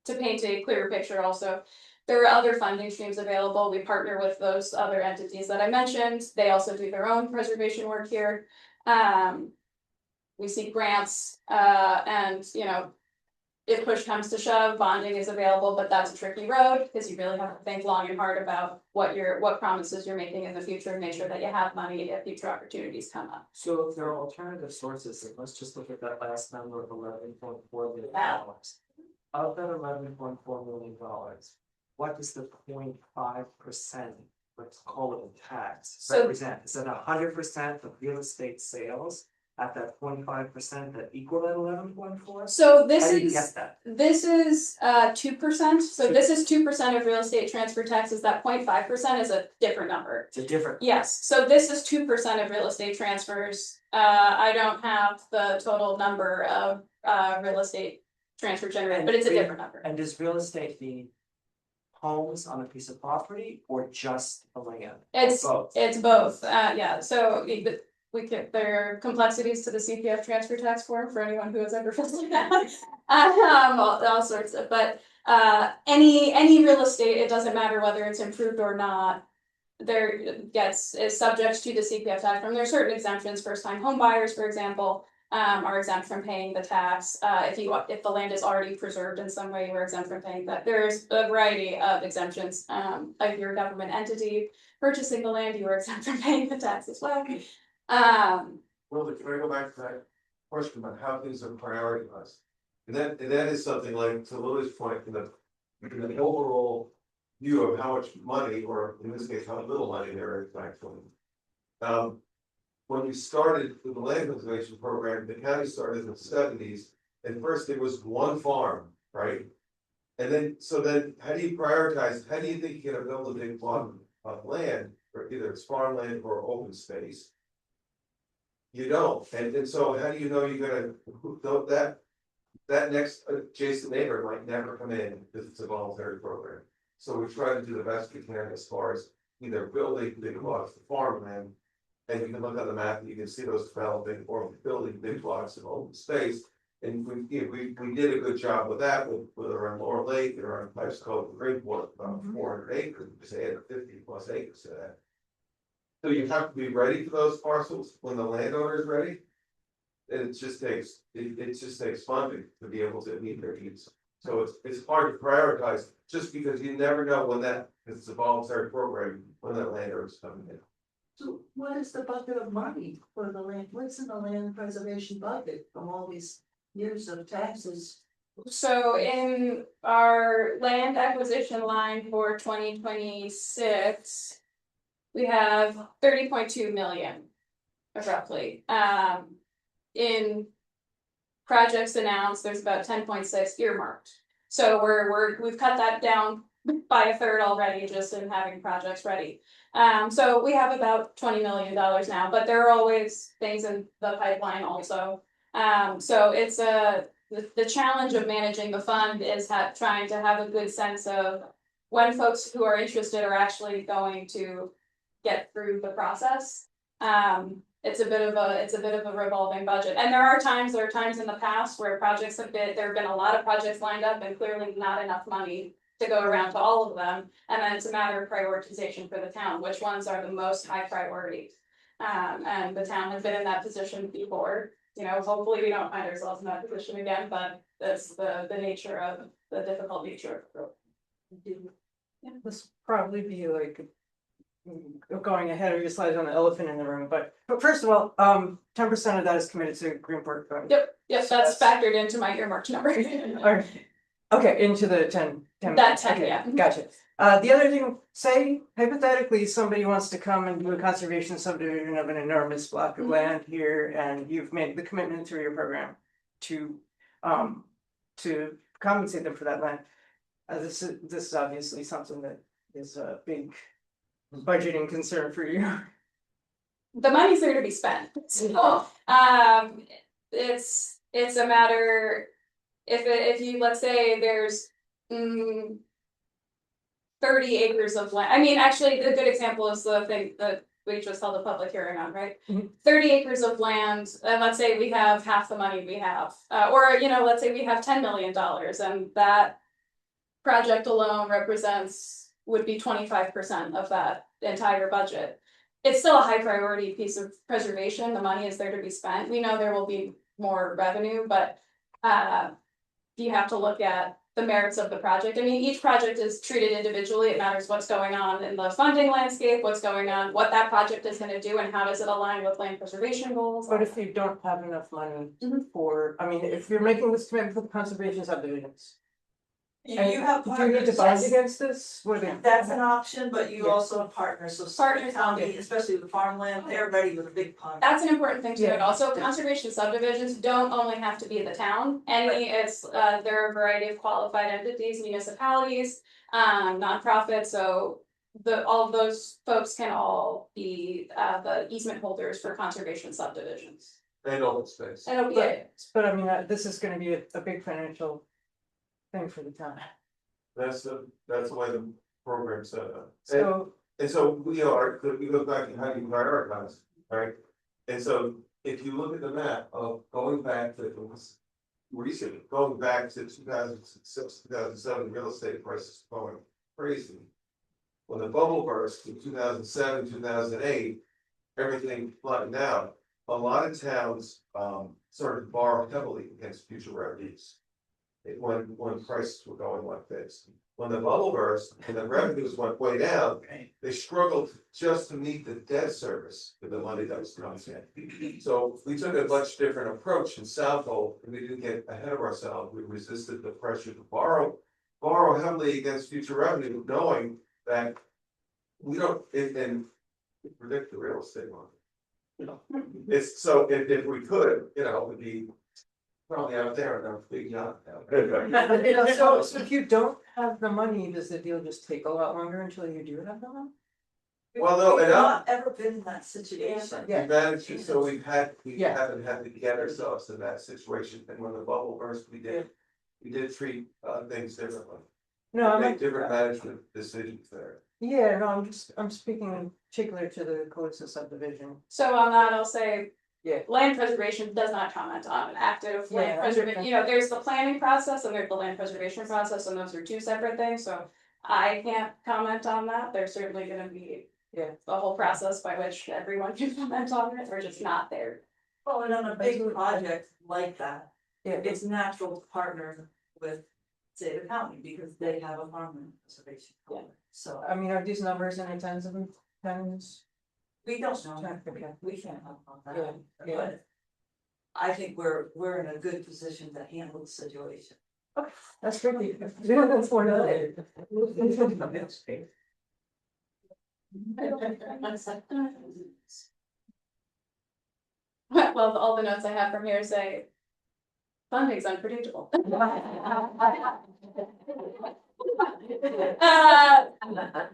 to paint a clearer picture also, there are other funding streams available. We partner with those other entities that I mentioned. They also do their own preservation work here. We seek grants, and, you know, if push comes to shove, bonding is available, but that's a tricky road, because you really have to think long and hard about what promises you're making in the future, and make sure that you have money if future opportunities come up. So if there are alternative sources, then let's just look at that last number of $11.4 million. Of that $11.4 million, what does the 0.5%, let's call it a tax, represent? Is it 100% of real estate sales at that 0.5% that equal that 11.4? So this How do you is. get that? This is 2%, so this is 2% of real estate transfer taxes, that 0.5% is a different number. It's a different. Yes, so this is 2% of real estate transfers, I don't have the total number of real estate transfer generated, but it's a different number. And does real estate mean homes on a piece of property or just the land? It's Both. it's both, yeah, so we could, there are complexities to the CPF transfer tax form for anyone who has ever filled it out. All sorts of, but any real estate, it doesn't matter whether it's improved or not. Is subject to the CPF tax form. There are certain exemptions, first time home buyers, for example, are exempt from paying the tax. If the land is already preserved in some way, you're exempt from paying that. There's a variety of exemptions. If you're a government entity purchasing the land, you are exempt from paying the tax as well. Well, can I go back to that question about how things are prioritized? And that is something like, to Lily's point, in the overall view of how much money, or in this case, how little money there is actually. When we started with the land conservation program, the county started in the 70s, and first there was one farm, right? And then, how do you prioritize, how do you think you're gonna build a big block of land, or either it's farmland or open space? You don't, and so how do you know you're gonna, that next adjacent neighbor might never come in because it's a voluntary program. So we try to do the best we can as far as either building big blocks of farmland, and you can look on the map and you can see those developing, or building big blocks of open space. And we did a good job with that with around Laurel Lake and around Pipes Cove and Greenport, about 400 acres, we say 50 plus acres to that. So you have to be ready for those parcels when the landowner is ready. And it just takes funding to be able to meet their needs. So it's hard to prioritize just because you never know when because it's a voluntary program, when that landowner is coming in. So what is the bucket of money for the land? What's in the land preservation bucket from all these years of taxes? So in our land acquisition line for 2026, we have 30.2 million, roughly. In projects announced, there's about 10.6 earmarked. So we've cut that down by a third already, just in having projects ready. So we have about $20 million now, but there are always things in the pipeline also. So it's the challenge of managing the fund is trying to have a good sense of when folks who are interested are actually going to get through the process. It's a bit of a revolving budget, and there are times in the past where there have been a lot of projects lined up and clearly not enough money to go around to all of them, and then it's a matter of prioritization for the town, which ones are the most high priority. And the town has been in that position before. Hopefully we don't find ourselves in that position again, but that's the nature of the difficult nature of growth. Yeah, this probably be like going ahead of your slides on the elephant in the room, but first of all, 10% of that is committed to Greenport Fund. Yep, that's factored into my earmarked number. Alright. Okay, into the 10. That 10, okay, yeah. Gotcha. The other thing, say hypothetically, somebody wants to come and do a conservation subdivision of an enormous block of land here, and you've made the commitment through your program to compensate them for that land. This is obviously something that is a big budgeting concern for you. The money's there to be spent. So it's a matter if you, let's say there's 30 acres of land. I mean, actually, a good example is the thing that we just held a public hearing on, right? 30 acres of land, and let's say we have half the money we have, or let's say we have $10 million, and that project alone would be 25% of that entire budget. It's still a high priority piece of preservation. The money is there to be spent. We know there will be more revenue, but you have to look at the merits of the project. I mean, each project is treated individually. It matters what's going on in the funding landscape, what's going on, what that project is going to do, and how does it align with land preservation goals. But if you don't have enough money if you're making this commitment for the conservation subdivisions, You have Do you need to partners, bond yes. against this? What do you- That's an option, but you Yeah. also have partners, so Partners, County, especially the farmland, they're ready with a big pond. That's an important thing to note. Yeah. Also, conservation subdivisions don't only have to be the town. There are a variety of qualified entities, municipalities, nonprofits, so all of those folks can all be, the easement holders for conservation subdivisions. And open space. And it'll be, But I mean, this is gonna be a big financial thing for the town. That's the way the program's set up. So, And so we go back to how you prioritize, right? And so if you look at the map of going back to, it was recent, going back to 2006, 2007, real estate prices going crazy. When the bubble burst in 2007, 2008, everything flattened out. A lot of towns started to borrow heavily against future revenues. When prices were going like this. When the bubble burst and the revenues went way down, they struggled just to meet the debt service with the money that was coming in. So we took a much different approach in Southold, and we didn't get ahead of ourselves. We resisted the pressure to borrow heavily against future revenue, knowing that we don't, and predict the real estate market. It's so if we could, we'd be probably out there in a big yacht. so if you don't have the money, does the deal just take a lot longer until you do have the money? Well, no, We've and not ever been in that situation. Yeah. we managed to, so we Yeah. haven't had to get ourselves in that situation, and when the bubble burst, we did treat things differently. No, I'm Make like, different management decisions there. yeah, no, I'm speaking in particular to the codes of subdivision. so on that, I'll say. Yeah. Land preservation does not comment on active land Yeah, preservation, there's the planning process and there's the land preservation process, and those are two separate things, so. I can't comment on that, there's certainly gonna be. Yeah. The whole process by which everyone can comment on it, we're just not there. Well, and on a big project like that, Yeah. it's natural to partner with, say, the county, because they have a farmland conservation. Yeah. So I mean, are these numbers in the tens of tens? we don't know, Okay. we can't help on Yeah, that, yeah. but. I think we're in a good position to handle the situation. That's really, that's one of it. Well, all the notes I have from here say. Funding's unpredictable.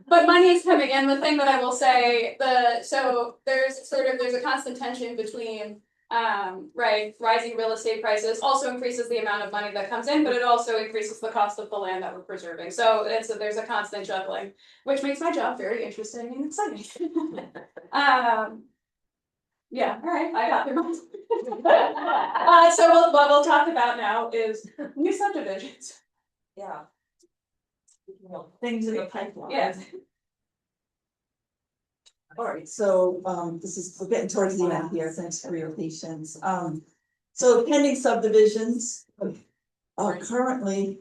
But money is coming in. The thing that I will say, there's a constant tension between, rising real estate prices also increases the amount of money that comes in, but it also increases the cost of the land that we're preserving. So there's a constant juggling, which makes my job very interesting and exciting. Yeah, all right, I got there. So what we'll talk about now is new subdivisions. Yeah. Things in the pipeline. Yes. Alright, so we're getting towards the end here, thanks for your patience. So pending subdivisions. Currently.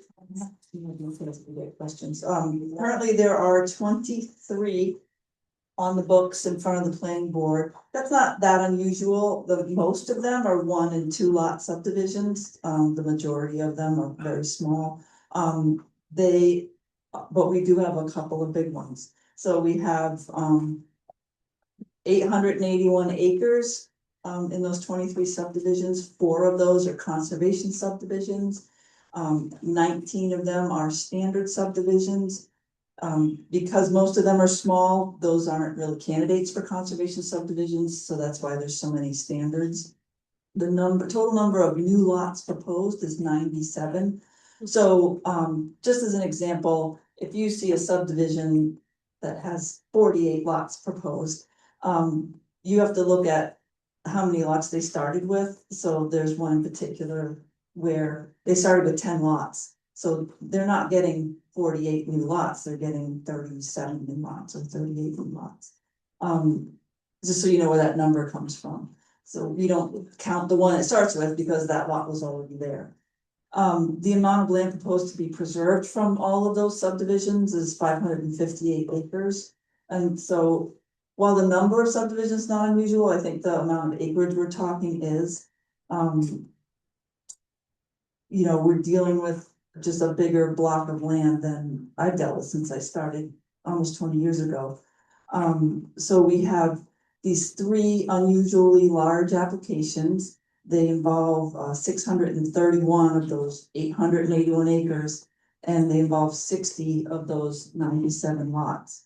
Questions, currently there are 23. On the books in front of the planning board, that's not that unusual, most of them are 1 and 2 lot subdivisions, the majority of them are very small. But we do have a couple of big ones, so we have 881 acres. In those 23 subdivisions, 4 of those are conservation subdivisions. 19 of them are standard subdivisions. Because most of them are small, those aren't really candidates for conservation subdivisions, so that's why there's so many standards. The total number of new lots proposed is 97. So, just as an example, if you see a subdivision that has 48 lots proposed, you have to look at how many lots they started with. So there's one in particular where they started with 10 lots. So they're not getting 48 new lots, they're getting 37 new lots or 38 new lots. Just so you know where that number comes from. So we don't count the one it starts with because that lot was already there. The amount of land proposed to be preserved from all of those subdivisions is 558 acres. And so while the number of subdivisions is not unusual, I think the amount of acreage we're talking is. We're dealing with just a bigger block of land than I've dealt with since I started almost 20 years ago. So we have these 3 unusually large applications. They involve 631 of those 881 acres, and they involve 60 of those 97 lots.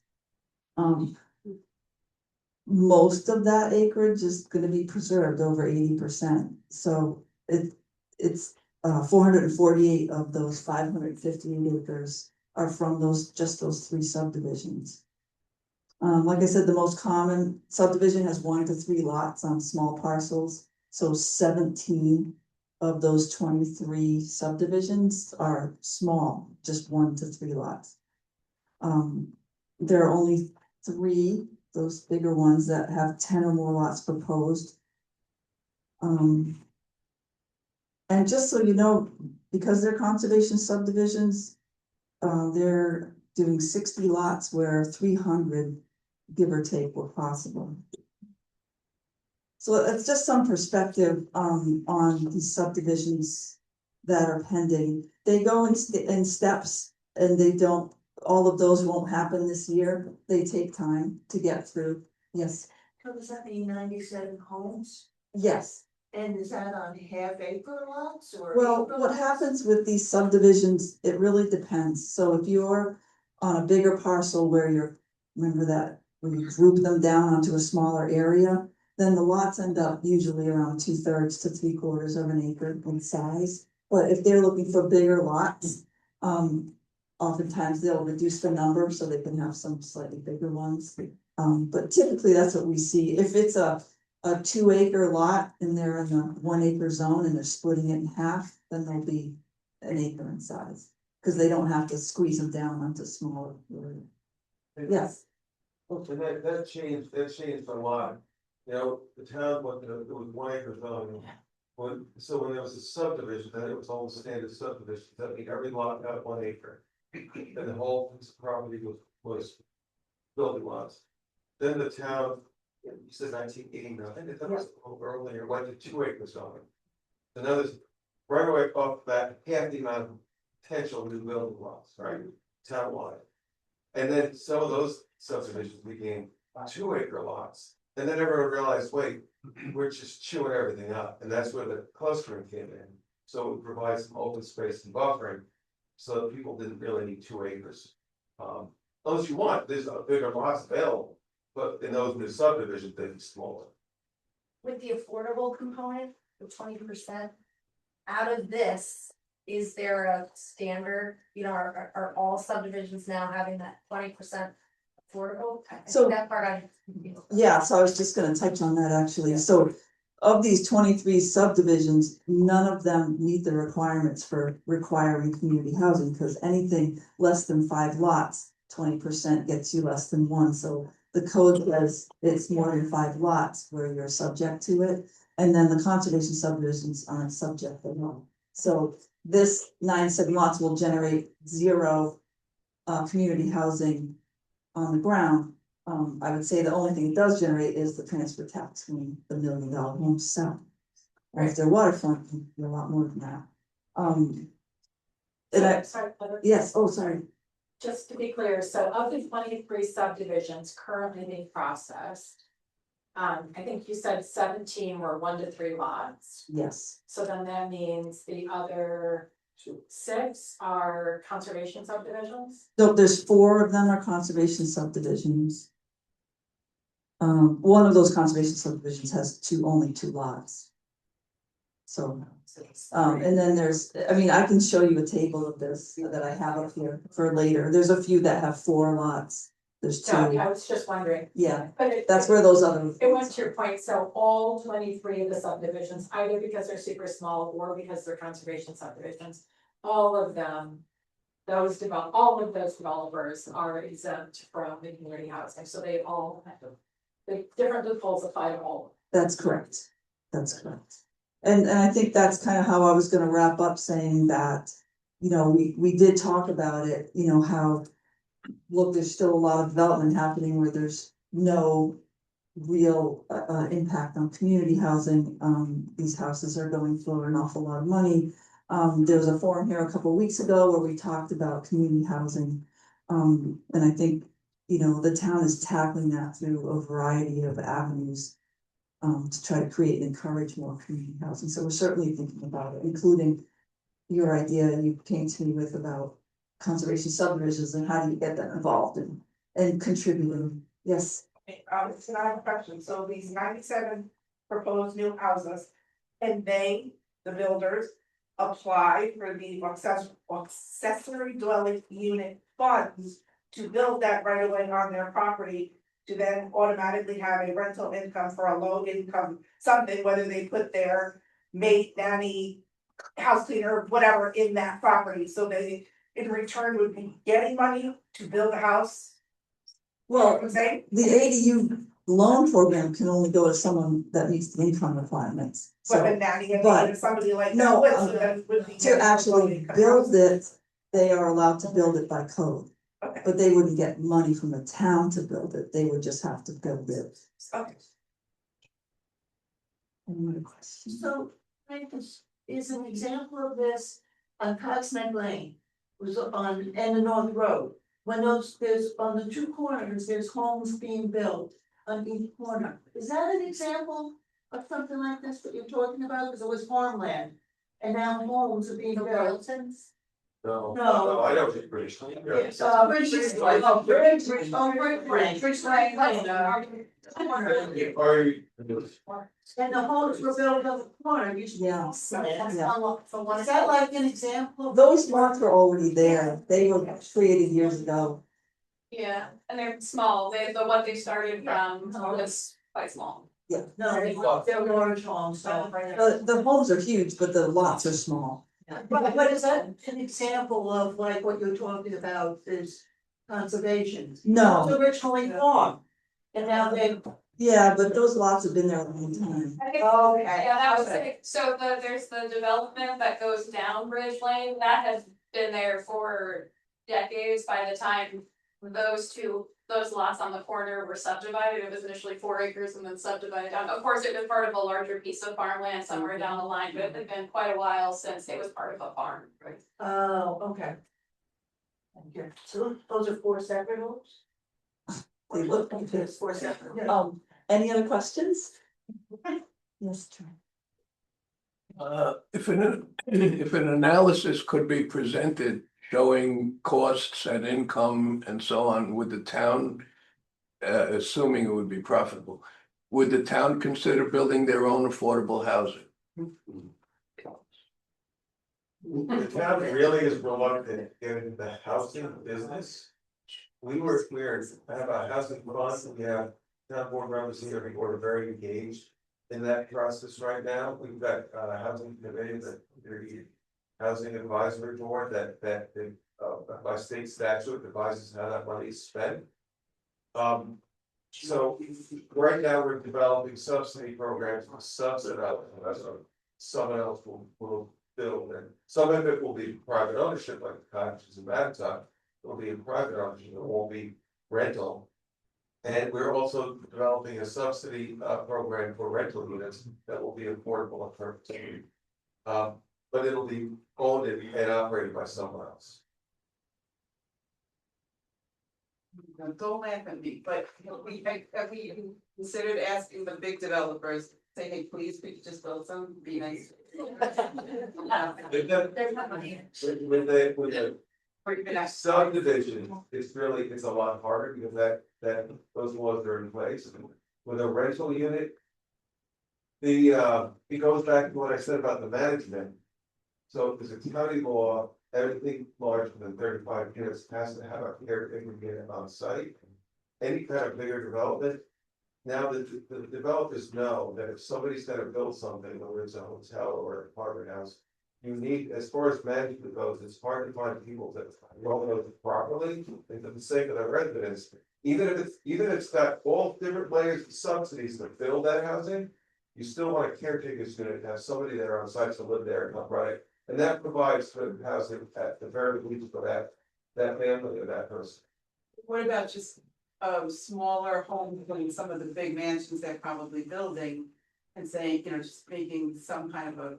Most of that acreage is gonna be preserved, over 80%, so it's 448 of those 558 acres are from just those 3 subdivisions. Like I said, the most common subdivision has 1 to 3 lots on small parcels, so 17 of those 23 subdivisions are small, just 1 to 3 lots. There are only 3, those bigger ones, that have 10 or more lots proposed. And just so you know, because they're conservation subdivisions, they're doing 60 lots where 300, give or take, were possible. So it's just some perspective on these subdivisions that are pending. They go in steps, and they don't, all of those won't happen this year. They take time to get through. Yes, So does that mean 97 homes? yes. And is that on half-acre lots or? Well, acre what lots? happens with these subdivisions, it really depends. So if you're on a bigger parcel where remember that, when you group them down onto a smaller area, then the lots end up usually around 2/3 to 3/4 of an acre in size. But if they're looking for bigger lots, oftentimes they'll reduce the number so they can have some slightly bigger ones. But typically that's what we see. If it's a 2-acre lot and they're in the 1-acre zone and they're splitting it in half, then they'll be an acre in size. Cause they don't have to squeeze them down onto smaller. Yes. And that changed a lot. You know, the town, it was 1-acre zone. So when there was a subdivision, then it was all standard subdivision, that means every lot got 1 acre. And the whole piece of property was building lots. Then the town, you said 1989, I think that was a little earlier, went to 2-acre zoning. So now there's, right away off that, half the amount of potential new building lots, right, townwide. And then some of those subdivisions became 2-acre lots. And then everyone realized, wait, we're just chewing everything up, and that's where the clustering came in. So it provides some open space and buffering, so that people didn't really need 2 acres. Unless you want, there's a bigger lots available, but in those new subdivisions, they'd be smaller. With the affordable component, the 20%, out of this, is there a standard, you know, are all subdivisions now having that 20% affordable? I think So- that part I. Yeah, so I was just gonna touch on that actually. So of these 23 subdivisions, none of them meet the requirements for requiring community housing, because anything less than 5 lots, 20% gets you less than 1. So the code says it's more than 5 lots where you're subject to it. And then the conservation subdivisions aren't subject at all. So this 97 lots will generate 0 community housing on the ground. I would say the only thing it does generate is the transfer tax from the $1 million homes sell. Or if they're waterfront, a lot more than that. And I, Sorry, Heather. yes, oh, sorry, Just to be clear, so of the 23 subdivisions currently being processed. I think you said 17 were 1 to 3 lots, yes, so then that means the other 6 are conservation subdivisions? so there's 4 of them are conservation subdivisions. One of those conservation subdivisions has only 2 lots. So, and then there's, I mean, I can show you a table of this that I have up here for later. There's a few that have 4 lots. There's 2, So I was just wondering. yeah, But that's where those other. it went to your point, so all 23 of the subdivisions, either because they're super small or because they're conservation subdivisions, all of them. All of those developers are exempt from the community housing, so they all have the different loopholes apply to all. That's correct. That's correct. And I think that's kind of how I was gonna wrap up, saying that, you know, we did talk about it, you know, how, look, there's still a lot of development happening where there's no real impact on community housing. These houses are going for an awful lot of money. There was a forum here a couple of weeks ago where we talked about community housing. And I think, the town is tackling that through a variety of avenues. To try to create and encourage more community housing, so we're certainly thinking about it, including your idea you came to me with about conservation subdivisions and how do you get them involved and contributing, yes. So I have a question, so these 97 proposed new houses, and they, the builders, apply for the accessory dwelling unit funds to build that right away on their property, to then automatically have a rental income for a low income, something, whether they put their maid, nanny, house cleaner, whatever in that property, so they in return would be getting money to build a house. Well, Say, the ADU loan program can only go to someone that meets the income requirements. but a So nanny and but- somebody like that no, would, so that would be. to actually build it, they are allowed to build it by code. Okay. But they wouldn't get money from the town to build it, they would just have to build it. Okay. Any other questions? So, is an example of this on Coxneck Lane, was on, and the North Road. When there's on the two corners, there's homes being built on each corner. Is that an example of something like this that you're talking about? Because it was farmland. And now homes are being built. No, No. I don't think British. Bridges, Bridge Lane. Are you? And the homes were built on the corner, you should. Yeah. Is that like an example? Those lots were already there, they were created years ago. Yeah, and they're small, what they started from was quite small. No, they're large homes, so. The homes are huge, but the lots are small. But is that an example of like what you're talking about is conservation? No. It was originally farm, and now they. Yeah, but those lots have been there a long time. Okay. Yeah, that was it. So there's the development that goes down Bridge Lane, that has been there for decades. By the time those lots on the corner were subdivided, it was initially 4 acres and then subdivided down. Of course, it was part of a larger piece of farmland somewhere down the line, but it had been quite a while since it was part of a farm. Right. Oh, okay. Thank you. So those are 4 separate homes? They look like There's 4 separate. Any other questions? Yes, Troy. If an analysis could be presented showing costs and income and so on, would the town, assuming it would be profitable, would the town consider building their own affordable housing? The town really is reluctant in the housing business. We're have a housing fund, we have town board members here who are very engaged in that process right now. We've got housing committee, the housing advisory board that by state statute advises how that money is spent. So right now we're developing subsidy programs to subsidize, someone else will build, and some of it will be private ownership, like the cottages in Babcock. It will be in private ownership, it won't be rental. And we're also developing a subsidy program for rental units that will be affordable in perpetuity. But it'll be owned and operated by someone else. Don't laugh at me, but have we considered asking the big developers, say, hey, please, could you just build some, be nice? There's not money. With the subdivision, it's a lot harder because those laws are in place. With a rental unit, it goes back to what I said about the management. So there's a county law, everything larger than 35 units has to have a caretaker unit on site. Any kind of bigger development. Now the developers know that if somebody's gonna build something, whether it's a hotel or an apartment house, you need, as far as management goes, it's hard to find people that roll those properly, and for the sake of the residents. Even if it's got all different layers of subsidies to build that housing, you still want a caretaker's unit to have somebody there on site to live there and upright. And that provides for housing at the very least for that family or that person. What about just smaller homes, like some of the big mansions they're probably building, and saying, just making some kind of a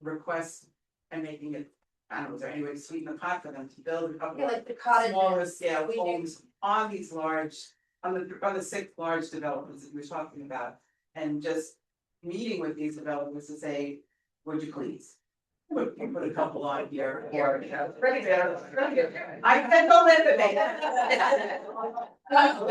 request and making it, I don't know, is there any way to sweeten the pot for them to build a couple Yeah, of like the cottage. smaller scale We do. homes on these large, on the 6 large developments that you were talking about? And just meeting with these developers to say, would you please? Put a couple on here, or, you know, pretty there. I said, don't live with me.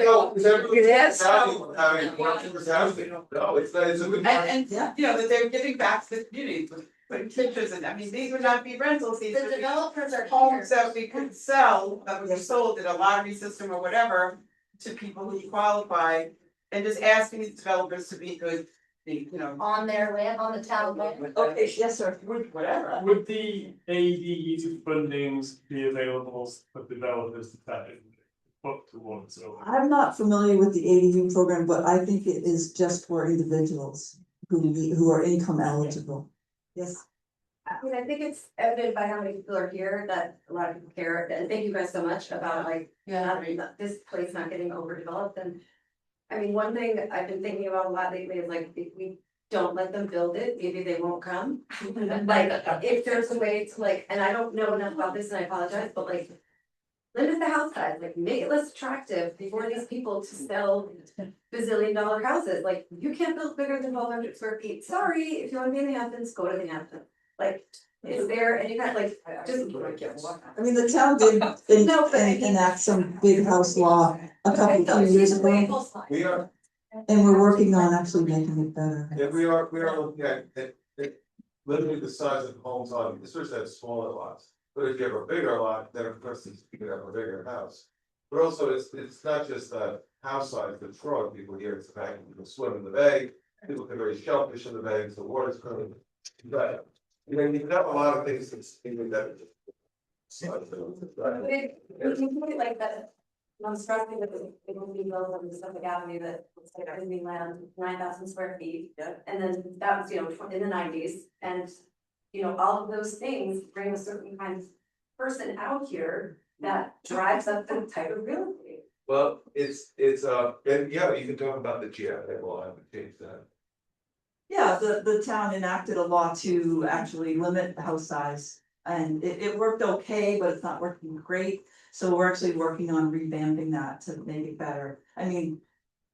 No, is everybody Yes. having workforce housing? No, it's not, it's a good. And, you know, that they're giving back to the community with pictures, and I mean, these would not be rentals, these The would be developers are here. homes that we could sell, that would be sold in a lottery system or whatever. To people who qualify, and just asking these developers to be good, you know. On their land, on the town land. Okay, yes, sir. Whatever. Would the AED fundings be available for developers to tap in, put towards or? I'm not familiar with the ADU program, but I think it is just for individuals who are income eligible. Yes. I mean, I think it's evident by how many people are here that a lot of people care, and thank you guys so much about like, this place not getting overdeveloped, and. I mean, one thing I've been thinking about a lot lately is like, if we don't let them build it, maybe they won't come. Like, if there's a way to like, and I don't know enough about this and I apologize, but like. Limit the house size, like make it less attractive for these people to sell bazillion-dollar houses, like you can't build bigger than 1,200 square feet, sorry, if you wanna be in the Hamptons, go to the Hamptons. Like, is there any kind of like, just. I mean, the town did No, but I mean- enact some big house law a few years ago, We are, and we're working on actually making it better. yeah, we are looking at literally the size of homes on, especially at smaller lots. But if you have a bigger lot, then of course you can have a bigger house. But also, it's not just the house size that's drawing people here, it's the fact that you can swim in the bay, people can raise shellfish in the bay, because the water's currently. But, you know, you've got a lot of things that's even better. We can put it like that. I'm struggling with it will be low on the Suffolk Avenue that looks like Disneyland, 9,000 square feet. And then that was, you know, in the 90s, and you know, all of those things bring a certain kind of person out here that drives up the type of real estate. Well, and yeah, you can talk about the GFA law, I haven't changed that. Yeah, the town enacted a law to actually limit the house size, and it worked okay, but it's not working great. So we're actually working on revamping that to make it better. I mean,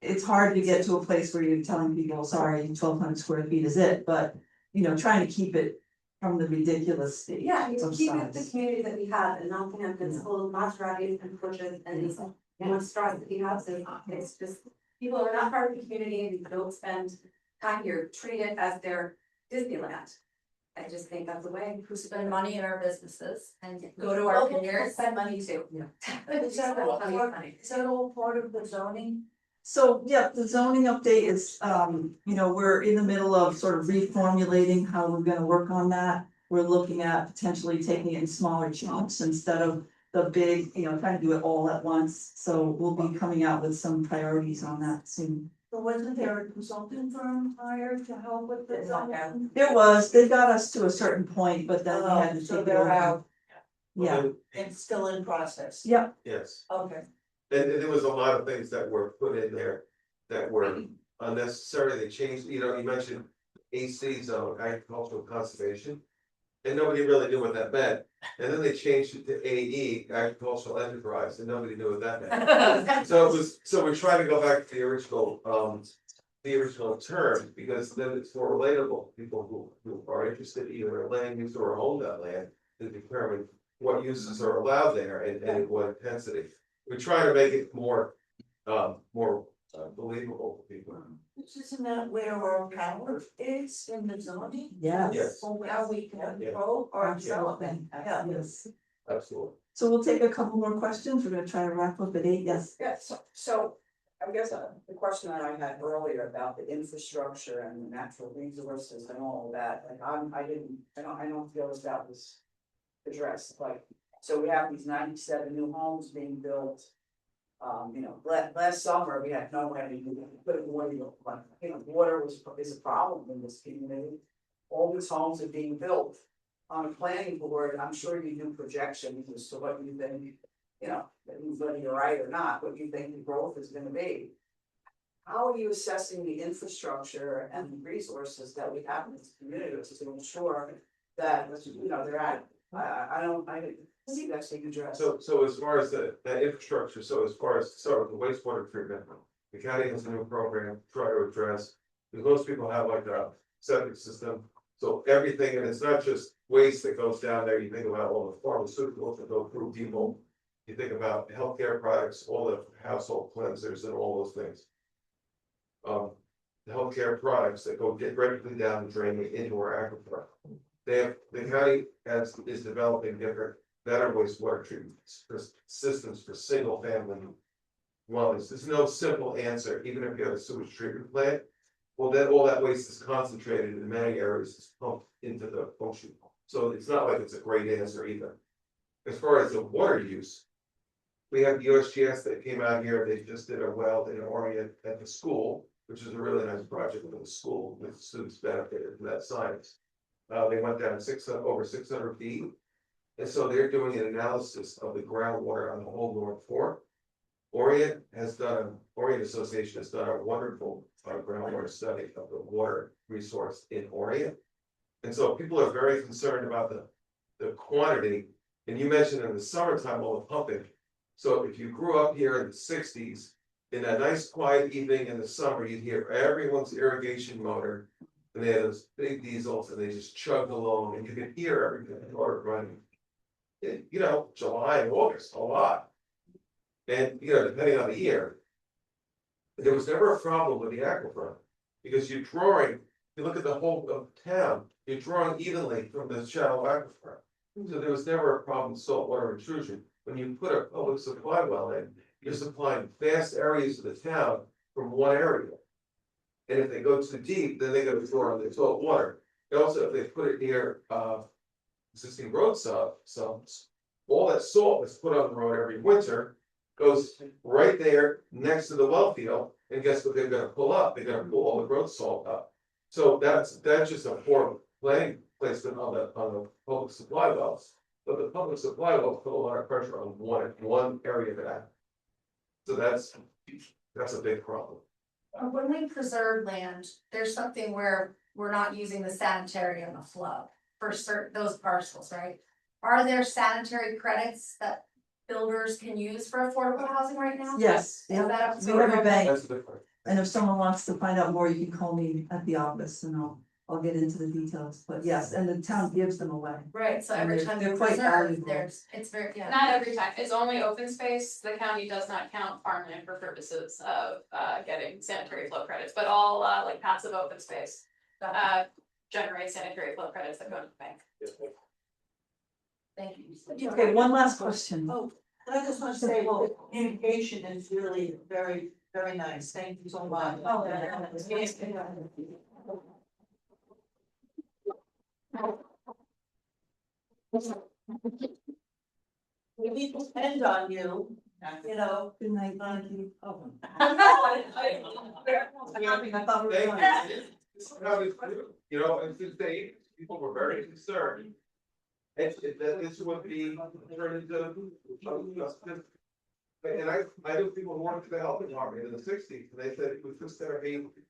it's hard to get to a place where you're telling people, sorry, 1,200 square feet is it, but you know, trying to keep it from the ridiculous stage. Yeah, you of keep it the size. community that we have and not have this full of Maseratis and Porsches and these monstrosity houses. It's just, people are not part of the community and don't spend time here, treat it as their Disneyland. I just think that's the way. Who spend money in our businesses and Go to our peers, spend money too. Is that all part of the zoning? So, yeah, the zoning update is, you know, we're in the middle of sort of reformulating how we're gonna work on that. We're looking at potentially taking it in smaller chunks instead of the big, you know, trying to do it all at once. So we'll be coming out with some priorities on that soon. So wasn't there a consulting firm hired to help with the zoning? There was, they got us to a certain point, but then we had to So take it they're over. out, Yeah, it's still in process. yeah, Yes. Okay. And there was a lot of things that were put in there that were unnecessary, they changed, you know, you mentioned AC zone, agricultural conservation. And nobody really knew what that meant, and then they changed it to AE, agricultural enterprise, and nobody knew what that meant. So we're trying to go back to the original term, because then it's more relatable, people who are interested either in land use or own that land. To determine what uses are allowed there and in what intensity. We try to make it more believable for people. Isn't that where our power is in the zoning? yes. Yes. So how we control our development. Yeah. Yes. Absolutely. So we'll take a couple more questions. We're gonna try to wrap up at 8, yes. Yeah, so I guess the question that I had earlier about the infrastructure and the natural resources and all of that, like I don't feel as that was addressed, like, so we have these 97 new homes being built. You know, last summer, we had no way to put water, like, you know, water is a problem in this community. All these homes are being built on a planning board, I'm sure you do projections as to what you think, you know, whether you're right or not, what you think the growth is gonna be. How are you assessing the infrastructure and the resources that we have in this community to ensure that, you know, they're at, I didn't see that being addressed. So as far as that infrastructure, so as far as, start with the wastewater treatment, the county has a new program, to try to address. Because most people have like a septic system, so everything, and it's not just waste that goes down there, you think about all the pharmaceuticals that go through people. You think about healthcare products, all the household cleansers and all those things. The healthcare products that go directly down the drain into our aquifer. The county is developing different, better wastewater treatment systems for single family dwellings. There's no simple answer, even if you have a sewage treatment plant. Well, then all that waste is concentrated in many areas, is pumped into the ocean. So it's not like it's a great answer either. As far as the water use, we have the USGS that came out here, they just did a well in Orient at the school, which is a really nice project for the school, with students benefited from that science. They went down over 600 feet. And so they're doing an analysis of the groundwater on the whole North Fork. Orient Association has done a wonderful groundwater study of the water resource in Orient. And so people are very concerned about the quantity, and you mentioned in the summertime all the pumping. So if you grew up here in the 60s, in a nice quiet evening in the summer, you'd hear everyone's irrigation motor, and they had those big diesels, and they just chugged along, and you could hear everything, water running. You know, July and August, a lot. And, you know, depending on the year, there was never a problem with the aquifer, because you're drawing, you look at the whole of town, you're drawing evenly from the shallow aquifer. So there was never a problem with saltwater intrusion. When you put a public supply well in, you're supplying vast areas of the town from one area. And if they go too deep, then they go to draw on the salt water. Also, if they put it near existing road sumps, all that salt that's put on the road every winter goes right there next to the well field, and guess what they're gonna pull up? They're gonna pull all the road salt up. So that's just a poor planning placement on the public supply wells. But the public supply wells put a lot of pressure on one area of that. So that's a big problem. When we preserve land, there's something where we're not using the sanitary on the flow for those parcels, right? Are there sanitary credits that builders can use for affordable housing right now? Yes, Is yeah, that we have a bank, That's different. and if someone wants to find out more, you can call me at the office and I'll get into the details, but yes, and the town gives them away. Right, so And every they're- time they're you quite preserve, valuable. it's very, yeah. Not every time, it's only open space, the county does not count farmland for purposes of getting sanitary flow credits, but all like passive open space. Generate sanitary flow credits that go to the bank. Thank you. Okay, one last question. Oh, I just want to say, well, communication is really very, very nice, thank you so much. Oh, we depend on you, you know. Good night, thank you. Oh. You know, and since people were very concerned. That this would be turned into. And I knew people who worked for the health department in the 60s, and they said it was just their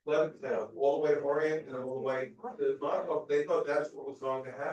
Levittown, all the way to Orient and all the way to Monaco, they thought that's what was going to happen.